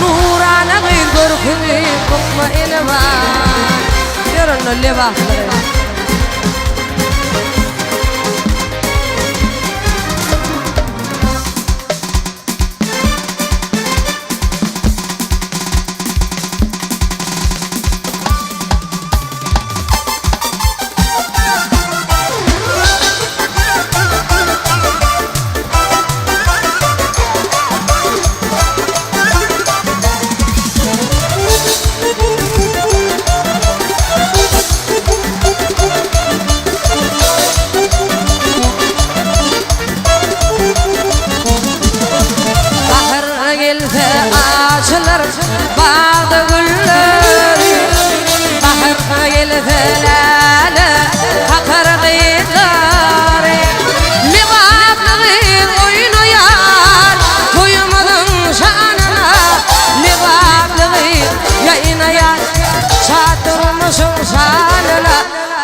Nurana görkünü kokmayine var Yarın öyle bakları açılır bağda gülleri Bahar geldiler Kakar kıyıkları Libablığı oynayar Toyumadın şanına Libablığı yayınayar Çatırmışın şanına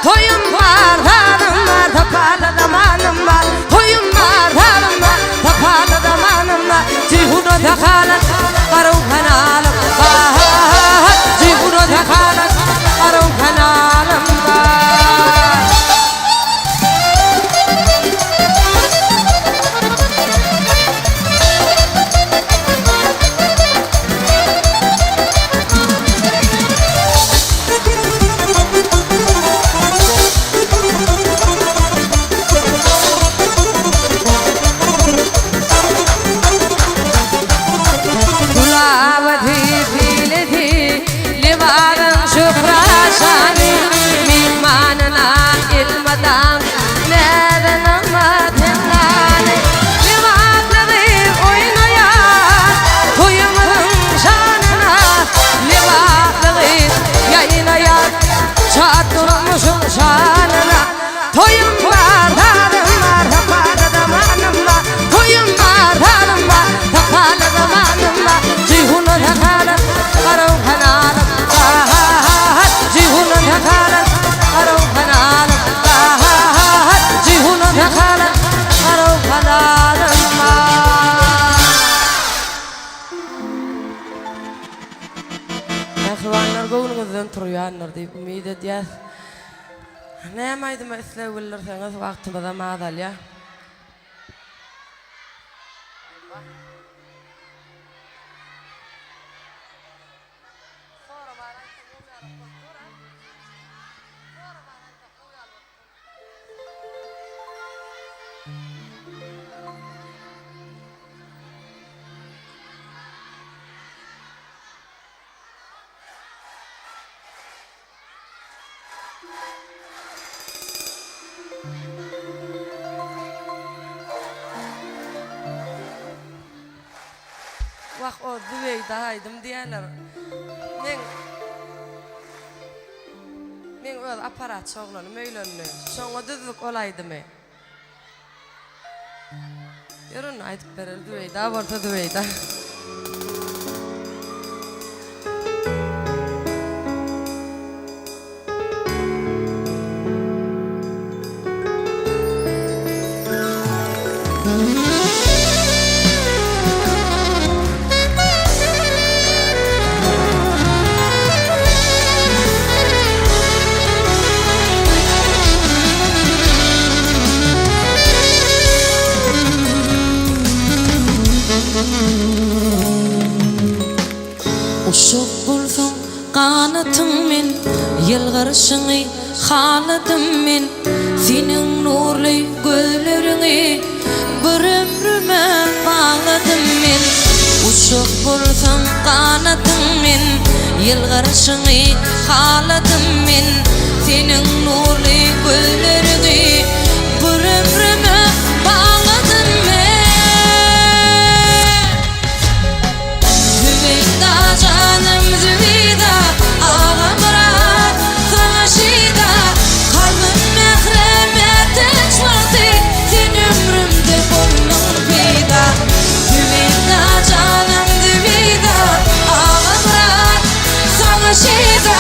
Toyum var, hanım var, taparlı damanım var Toyum var, hanım var, taparlı damanım var Cihunu takalım, karım kanalım var Cihunu takalım, karım kanalım var Çatırmışım şanına Toyum var, hanım var, taparlı damanım var Toyum var, hanım var, taparlı damanım var Cihunu takalım, karım kanalım var Cihunu takalım, karım kanalım var Cihunu takalım, karım kanalım var Ehvanlar goğunumuzdan turuyanlar deyip ümid ediyaz Näme mesele bilirseňiz wagtymyza magal ya. Vah o düveyde haydım diýerler. Men öz aparat çoğlanım öýlenli. Şoňa düzlük olaydymy? Ýörün aýdyp berer düveyde, aborta düveyde. Uşak bolsaň kanatyň men, ýylgyryşyňy haladym men. Seniň nurly gözleriňi bir ömrüme bagladym men. Uşak bolsaň kanatyň men, ýylgyryşyňy haladym men. Seniň nurly gözleriňi bir ömrüme bagladym men. Canım züvida, ağam rahat, sana şida Kalbim mehremete çvardı, sen ömrümde bolman peyda Züvida, canım züvida, ağam rahat, sana şida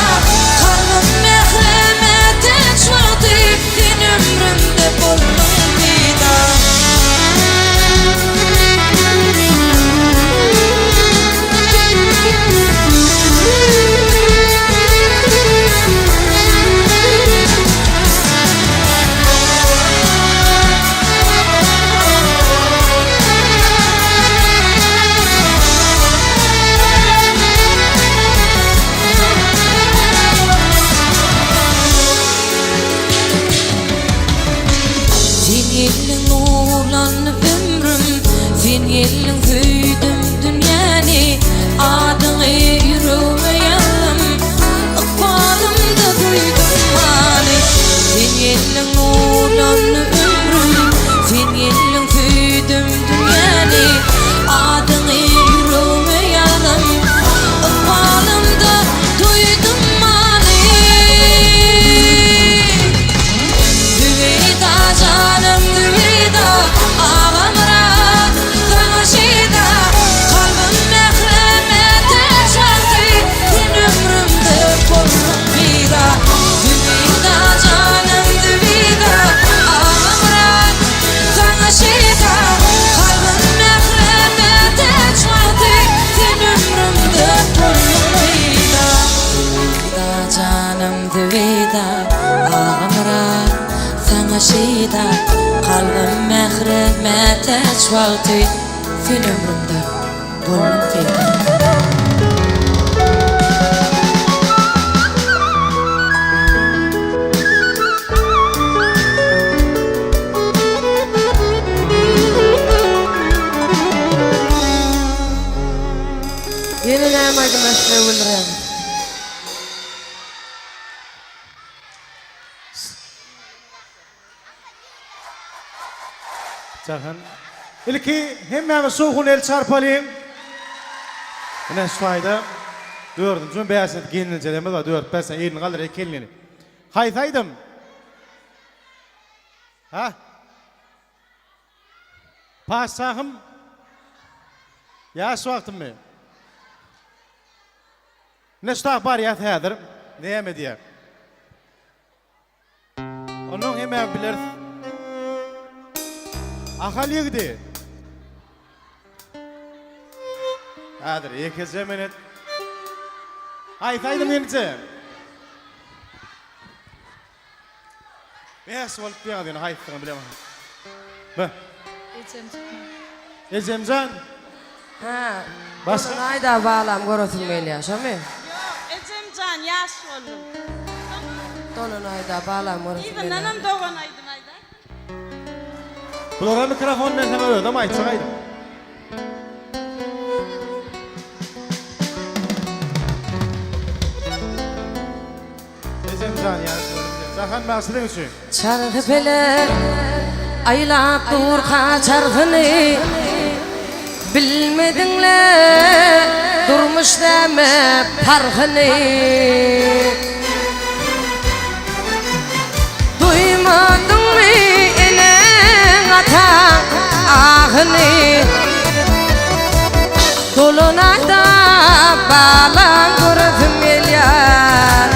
Kalbim mehremete çvardı, sen ömrümde ما تشوقتي في العمر ده قولن فيه يلا ما جمعت والرام Cahan. İlki hem yani soğukun el çarpalayım. Ne fayda? Dördüm. Şunu beyazet gelin celeme var. Dört pesen elini kalır ekelini. Haytaydım. Ha? Pasahım. Yaş vaktim mi? Ne stah var ya hadır. Neyeme diye. Onun hemen bilir. Ahaliye gidi. Hadır, iki zeminet. Haytaydım yenice. Beyaz olup bir adını haytaydım bilemem. Be. Ecemcan. Ha. Başka? Başka ayda bağlam görüntülmeyle yaşam mı? Ecemcan yaş oldum. Dolun ayda bağlam İyi görüntülmeyle. nanam doğan aydım ayda. Bunlara mikrofon ne zaman öyle ama aytsaydım. Ecemcan ya. Cahan bahsedin için. Çarhıpeler aylap dur kaçarhını bilmedinler durmuş deme parhını duymadın mı inen atan ahını dolunayda bağlan görüntüm elyan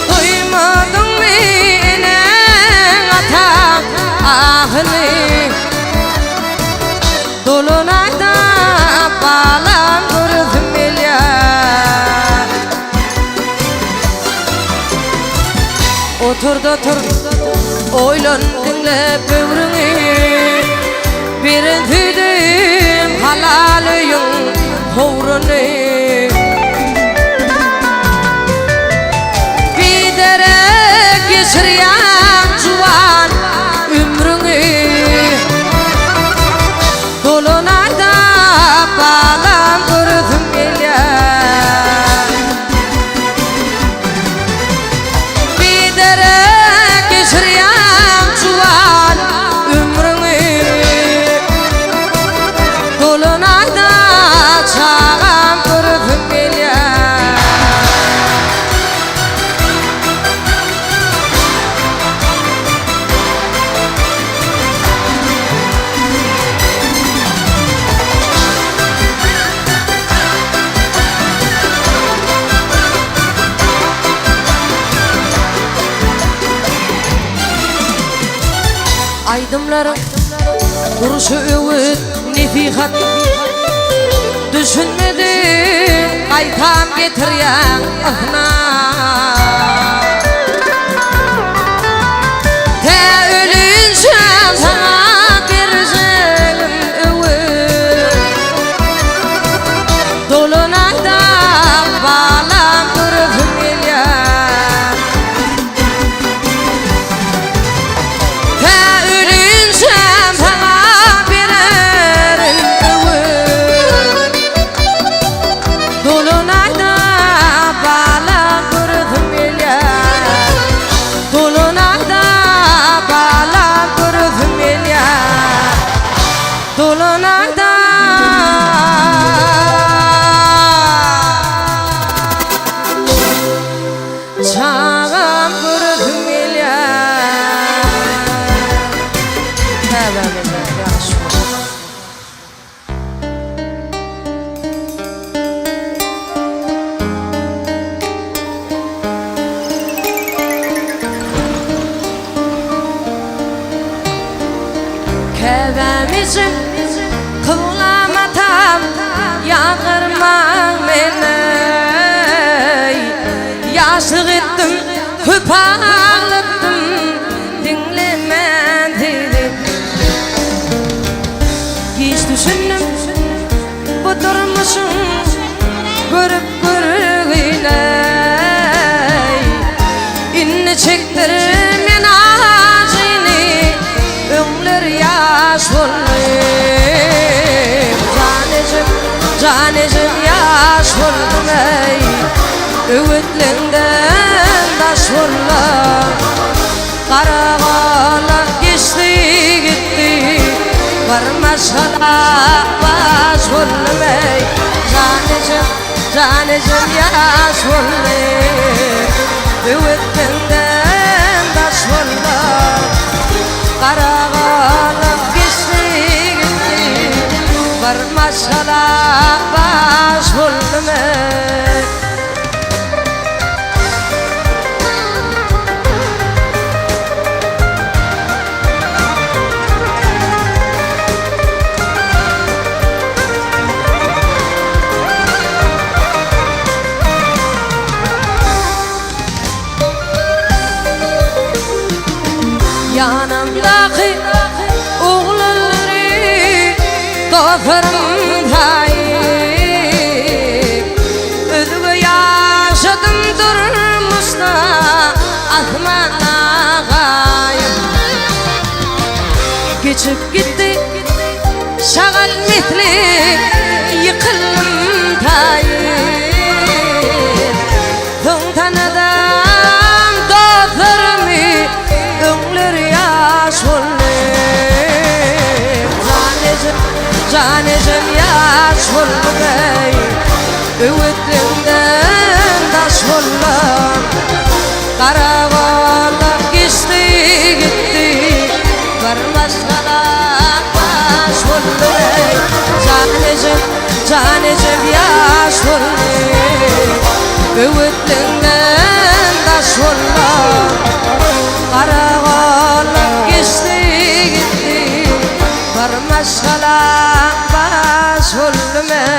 duymadın mı inen atan ahını dolunayda bağlan görüntüm elyan oturdu otur oylan dinle böğrünü birin tüydüm halalıyım hovrunu bir dere geçiryen cuvan ömrünü dolunayda bağlam görüntüm elyan bir dere geçiryen cuvan ömrünü dolunayda çağam görüntüm elyan aydımlarım duruşu öğüt nefihат düşünmedin kaytam getiryen ahna te ölünce sana vereceğim öğüt dolunayda bağlam görüntüm elyan te ölünce sana veririm öğüt dolunayda bağlam görüntüm elyan dolunayda bağlam görüntüm elyan dolunayda çağam görüntüm elyan tövbe yaş kevemizim kıvlamatam düşündüm bu durmuşum görüp görüyley inni çektir men acını öňler yaş bolýar canejim yaş boldum ey öwütlenden daş bollar Karagala geçti gitti Varmaşala baş olmay Canecim yaş olmay Üvetinden daş olmay Karagala geçti gitti Varmaşala baş olmay Yanımdaki oğulları dostlarım hayır Özgü yaşadım durmuşda atmana gayb Geçip gitti şagal mitli yıkılım tayir Son tanıdım dostlarımı öňler yaş bolýar Canejim yaş bolýar Öwütlenden daş bollar Karagala geçti gitti Barmaşgala baş bolýar Canejim yaş bolýar Öwütlenden daş bollar Karagala geçti gitti Barmaşgala baş bolmay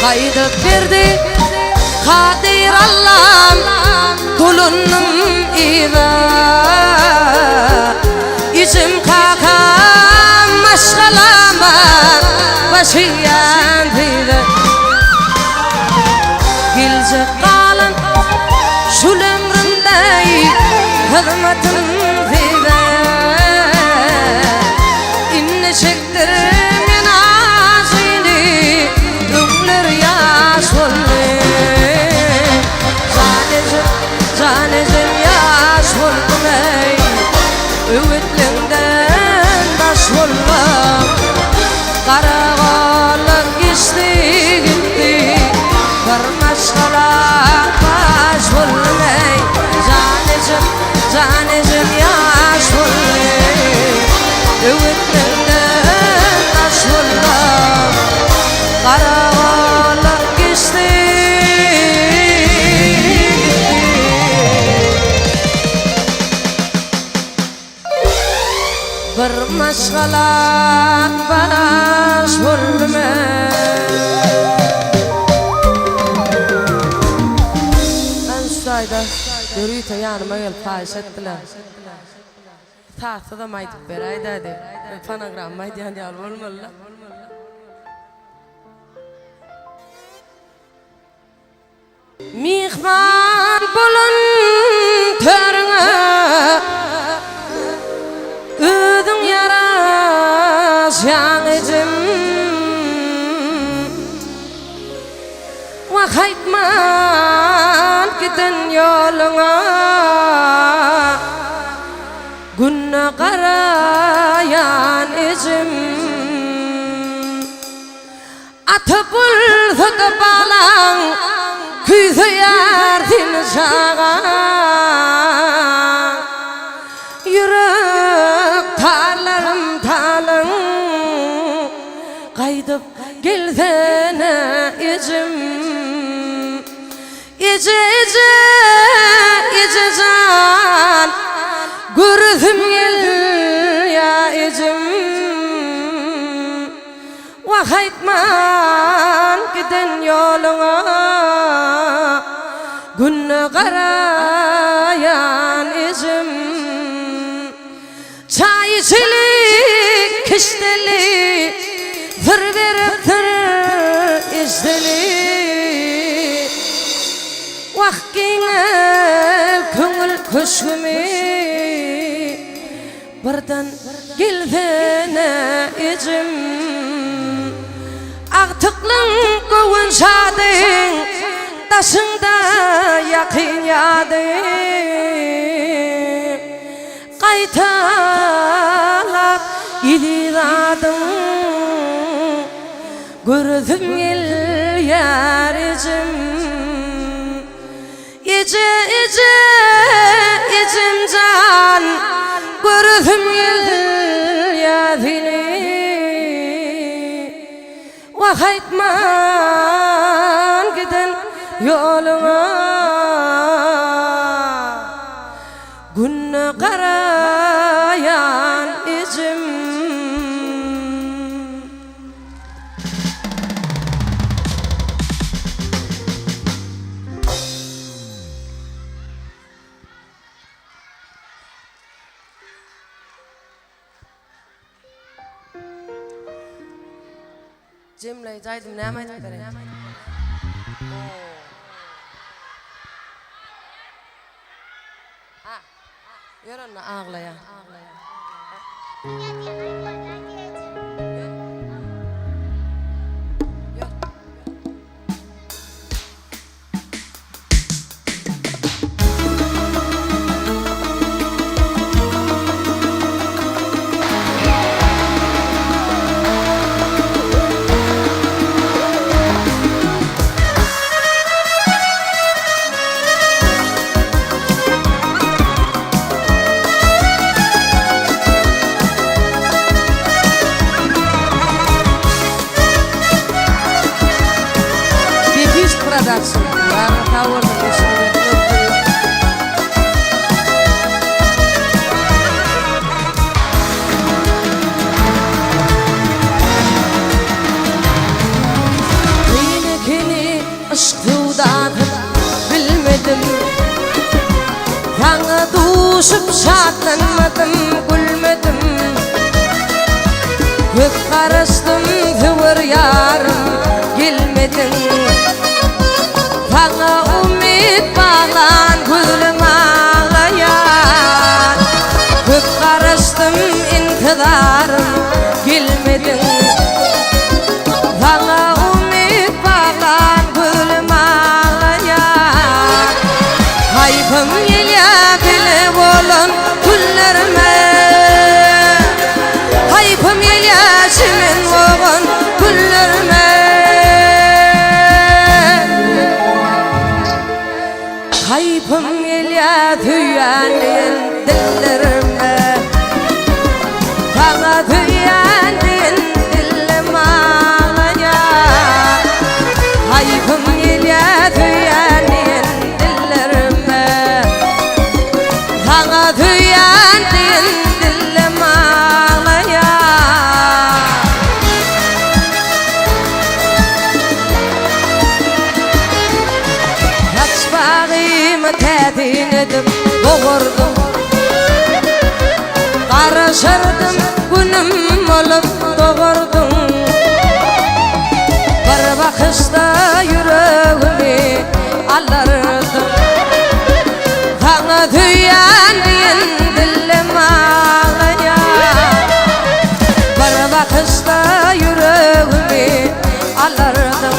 Kaydıp verdi Kadir Allah'ım kulunun iva İçim kakam maşgalama başıyan pide Gilce kalan şul ömrümdey hizmetim pide İnne çektir men acını öňler yaş bolýar Canejim yaş bolmay Öwütlenden daş bollar Karagala geçti gitti Barmaşgala baş bolmay Canejim yaş bolýar Öwütlenden daş bollar Karagala geçti Bir maşgala baş bolmay Ben şurayda Dörüyte yanıma gelip fahiş ettiler Tahta da maydık beraydı hadi Panagram maydı yani al olmalı Mihman bolun törüňe Ödüň yaras ýanyjym Wa haýtman giden ýoluňa Günne garayan ejim Atıp ulfuk balan Küzeyar timşağa Yürek ecim Ece can Gördüm gel ya ecim Vahaytman giden yoluna Günne karayan ecim Çay içilik kiştelik Zır verip tır izdelik Vakkiňe köňül köşgümi birden gelvene ecim Agtyklyn gowun şadyň taşynda ýakyn ýady Gaýtalap iliradym gördüm el ýar ecim Ecem can gördüm ýa-dini Vahaytman giden ýoluna Günne garayan ecim Cemle caydım näme aýdyp berem? Ýörenme ağlaýa. Duşup şatlanmadım, gülmedim Hep karıştım, hıvır yarım gelmedin Bana umut bağlan, gülüm ağlayan Hep karıştım, intidarım gelmedin Bana umut bağlan, gülüm ağlayan Hayfım olan güllerime Haypım yaşımın oğun güllerime Haypım tüyen dillerime Bana tüyen dillim ağlaya Haypım tüyen dillerime Bana tüyen dillim ağlaya Kaç bağımı tədin edip doğurdum Karışırdım günüm olup doğurdum Bir bakışta yüreğimi alırdım Bana tüyen dillim ağlaya Bir bakışta yüreğimi alırdım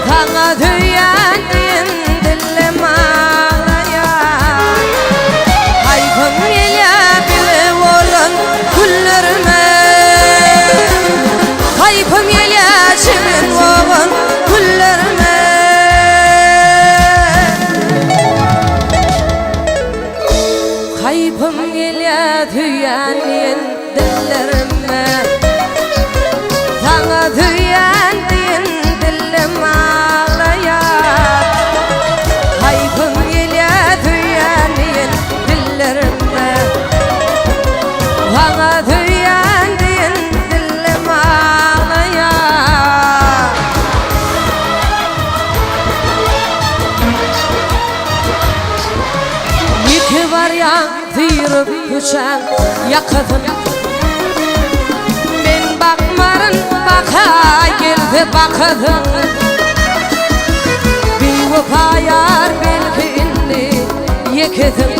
Bana tüyen dillim ağlaya Hayfım ile bile olan güllerime Hayfım ile çimin olan güllerime Hayfım ile tüyen dillerime Bana tüyen dillim Sana düyen diyen dilim ağlayar. Yıkı var ya tıyırıp uçan yakıtım. Ben bakmarın baka geldi bakıdım. Bir vefayar belki inni yekedim.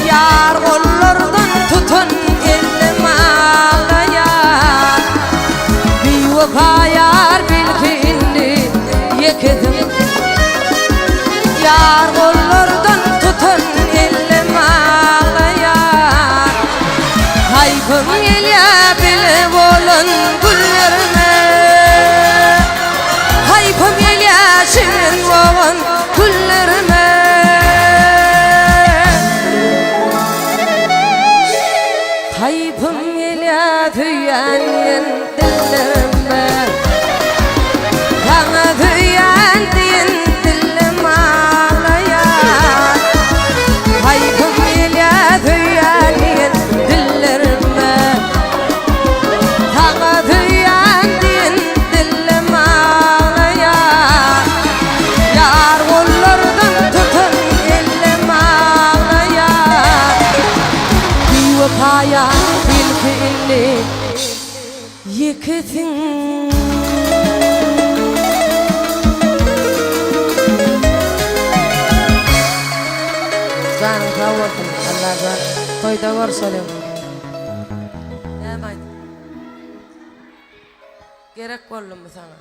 Yar kollardan tutun elim ağlayar. Bir vefayar belki inni yekedim. Yar kollardan tutun elim ağlayar. Hayfım elya bile olun güllerine. Hayfım elya şirin olun güllerine. Hayfım elya tüyen dillerime. Sana tüyen diyen dilim ağlayar. Hayfım elya tüyen dillerime. Sana tüyen diyen dilim ağlayar. Yar kollardan tutun elim ağlayar. Bir vefaya belki inni yıkıtın. Canım kavurdum Allah'dan. Koyda var söyleyeyim. Demeyin. Gerek kollum mu sana?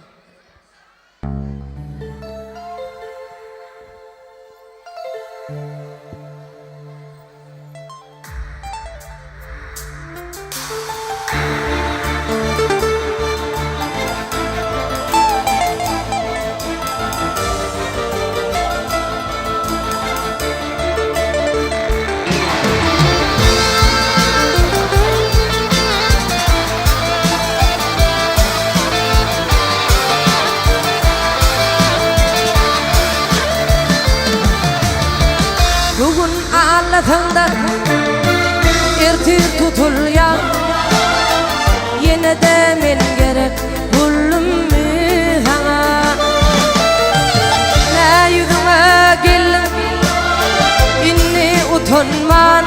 Bugün ağlatında ertir tutulyan. Yine de men gerek buldum mu sana? Ne yüzüme gelin inni utanman.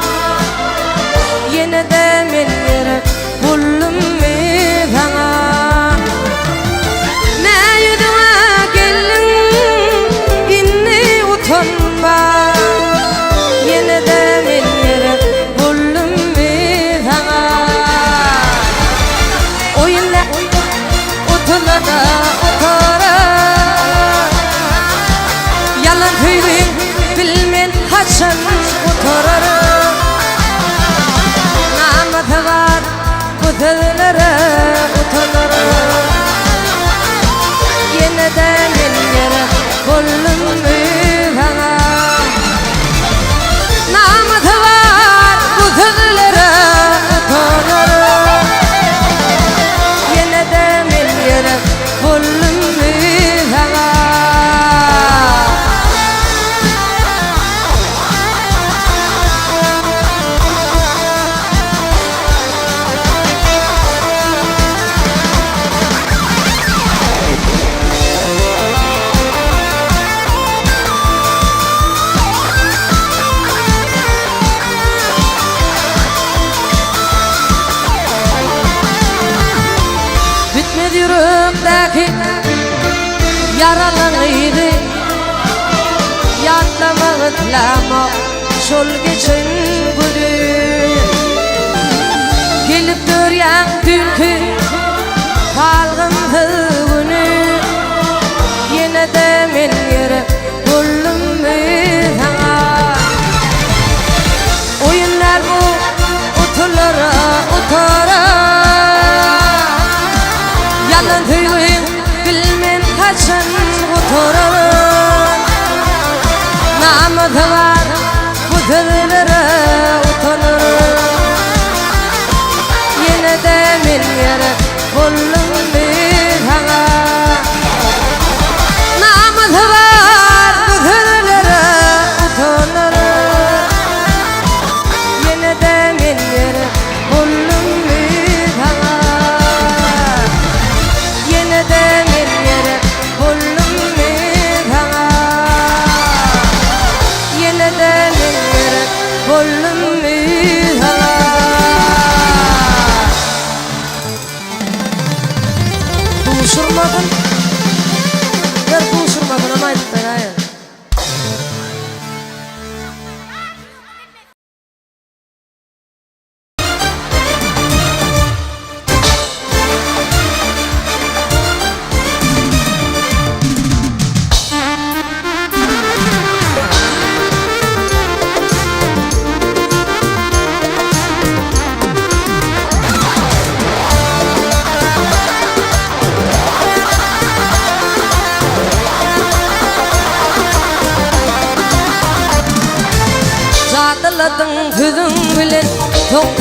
Yine de men gerek buldum mu sana? Ne yüzüme gelin inni utanman. Yine de men gerek buldum mu sana? Oyunla oturada oturar. Yalan söyleyin bilmen haçan oturar. Namazı var bu sözlere utanır. Yine de men gerek buldum mu sana? Namazı var bu sözlere utanır. Yine de men gerek buldum mu sana? Bitmedi yüreğimdeki yaralanıydı. Yatlamak ıtlamak şol geçen günü. Gelip duryan dünkü kalgındı günü. Yine de men gerek buldum mu sana? Oyunlar bu oturlara oturar. Yalan söyleyin bilmen kaçan oturar. Namazı var bu sözlere utanır. Yine de men gerek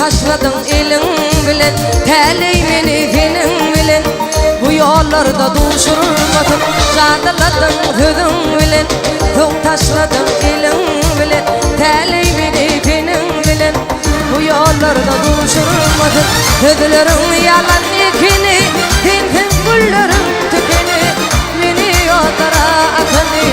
taşladın elin bilen, täley meni senin bilen. Bu yollarda duşurmadın, jadyladın sözün bilen. Çok taşladın elin bilen, täley meni senin bilen. Bu yollarda duşurmadın, sözlerin yalan ekini, sensin güllerin tükeni. Meni yollara atını,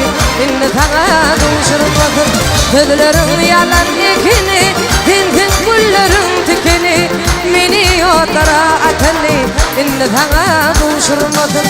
indi sana duşurmadın, sözlerin yalan ekini, sensin güllerin tükeni. Meni yollara atını, indi sana duşurmadın.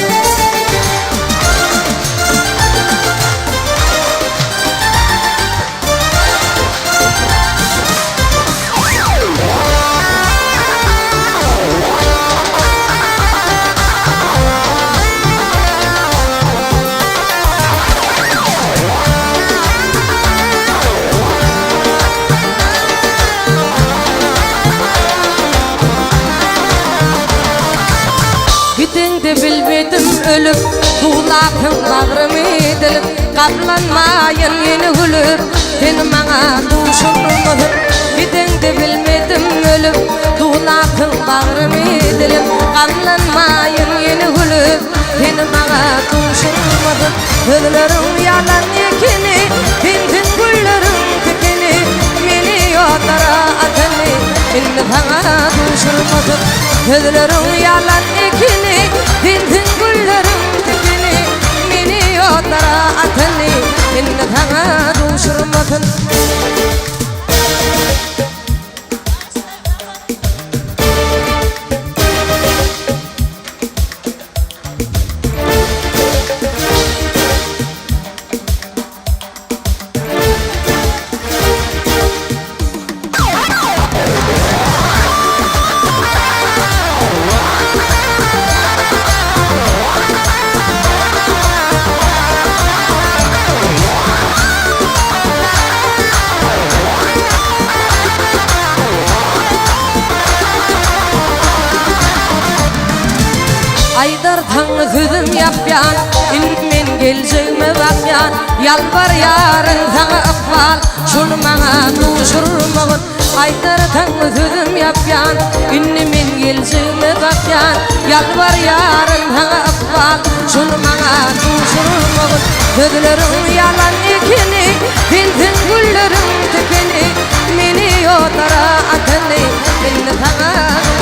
Gidende bilmedim ölüp, tuğlakın bağrımı edilip, kaplanmayın yeni gülüp, seni bana duşurmadın. Gidende bilmedim ölüp, tuğlakın bağrımı edilip, kaplanmayın yeni gülüp, seni bana duşurmadın. Sözlerin yalan ekini, sensin güllerin tükeni. Meni yollara atını, indi sana duşurmadın. Sözlerin yalan ekini, sensin güllerin tükeni. Meni yollara atını, indi sana duşurmadın. Aydardan sözüm yapyan, inmen geleceğime bakyan. Yalvar yarın sana ıkbal, şunu bana duşurmadın. Aydardan sözüm yapyan, inmen geleceğime bakyan. Yalvar yarın sana ıkbal, şunu bana duşurmadın. Sözlerin yalan ekini, sensin güllerin tükeni. Meni yollara atını, indi sana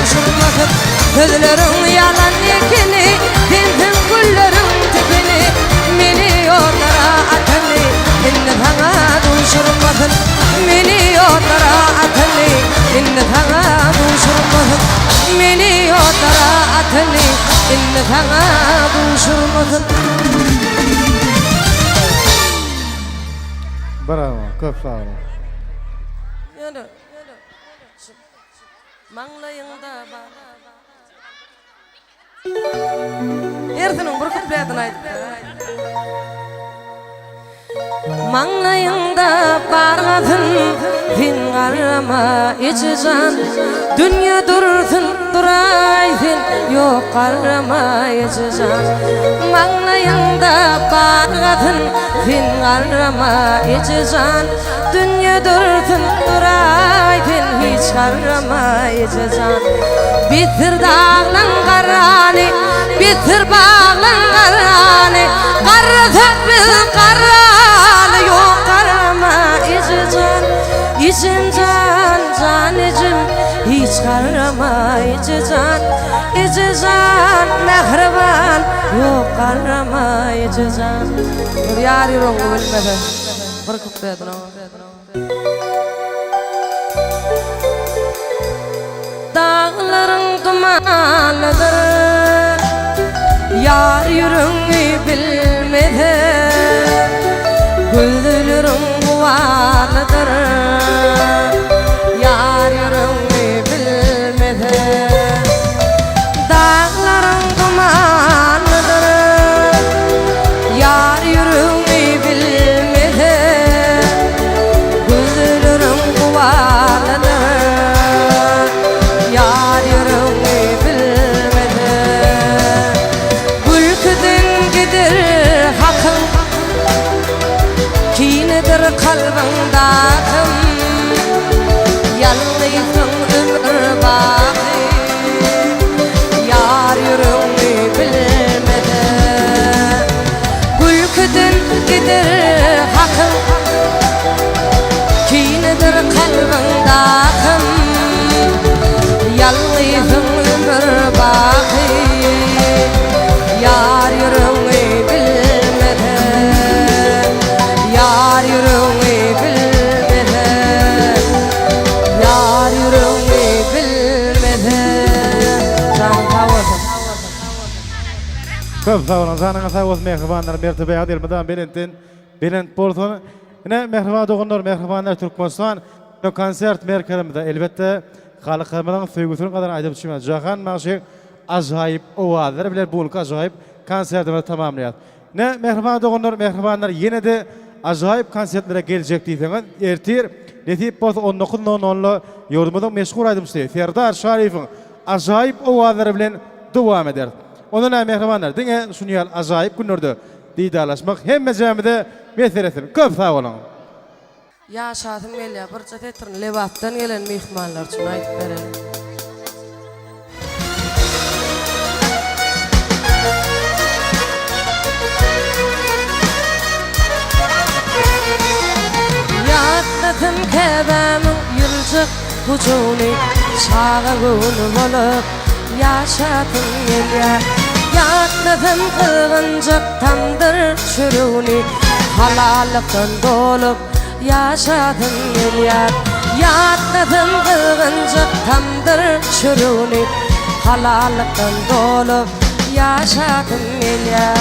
duşurmadın. Sözlerin yalan ekini, sensin güllerin tükeni. Meni yollara atını, indi sana duşurmadın. Meni yollara atını, indi sana duşurmadın. Meni yollara atını, indi sana duşurmadın. Bravo, köp sağ olun. Yürü. Manglayında var. Ertinin bir kupletini aytdı. Manglayında bargadın, sen qarama içican. Dünya dursun duray sen, yok qarama içican. Manglayında bargadın, sen qarama içican. Dünya dursun duray sen, hiç qarama içican. Bitir dağlan qarani, bitir bağlan qarani. Qarrasak biz qarralı, yok qarama içican. İçim can, can içim, hiç qarama içican. İçican mehriban, yok qarama içican. Bir yar yürüngü bilmedi, bir kupledin o. Dağların dumanıdır, yar yürüngü bilmedi. Güldürün kuvalıdır, yar yürüngü bilmedi. Dağların dumanıdır, yar yürüngü bilmedi. Güldürün kuvalıdır, yar yürüngü bilmedi. Gülküdün gidir Köp sağ olun. Zanına sağ olsun mehribanlar. Mertebe adilmadan Belent bolsun. Yine mehriban dogunlar, mehribanlar Türkmenistan konsert merkezimizde elbette halkımızın söýgüsüne kadar aýdyp düşmez. Jahan Maşyk ajaýyp owazlar bilen bu ajaýyp konsertimizi tamamlaýar. Ne mehriban dogunlar, mehribanlar ýene de ajaýyp konsertlere geljek diýseňiz, ertir netip bolsa 19:00 ýurdumyzyň meşhur aýdymçy Serdar Şarifiň ajaýyp owazlary bilen dowam eder. Ondan mehribanlar diňe şunu ýal ajaýyp günlerde diýdalaşmak hemme jämide meseresin. Köp sağ olun. Yaşatım gelýär, bir çetetrin Lebatdan gelen mehmanlar üçin aýdyp berelim. Ýatladım Käbämiň ýyljak hujuny, şaga gönül bolup ýaşatym gelýär. Ýatladım kılgınjak tandyr çürüni, halalykdan dolup ýaşatym gelýär. Ýatladım kılgınjak tandyr çürüni, halalykdan dolup ýaşatym gelýär.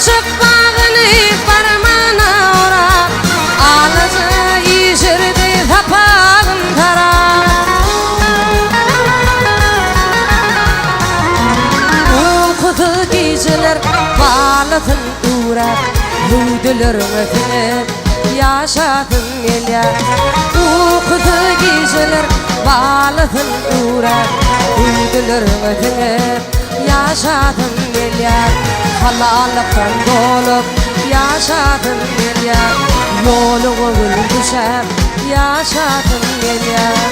Çok bağını parmağına ora, ağlaca yiyişirdi tapağın tara. Uykudu geceler bağlatın uğra, Lüydülerin ötüne yaşatın gelýär. Uykudu geceler bağlatın uğra, Lüydülerin ötüne yaşatın gelýär. Halalykdan dolup ýaşadym gelýär. Ýoluga gül düşäp ýaşadym gelýär.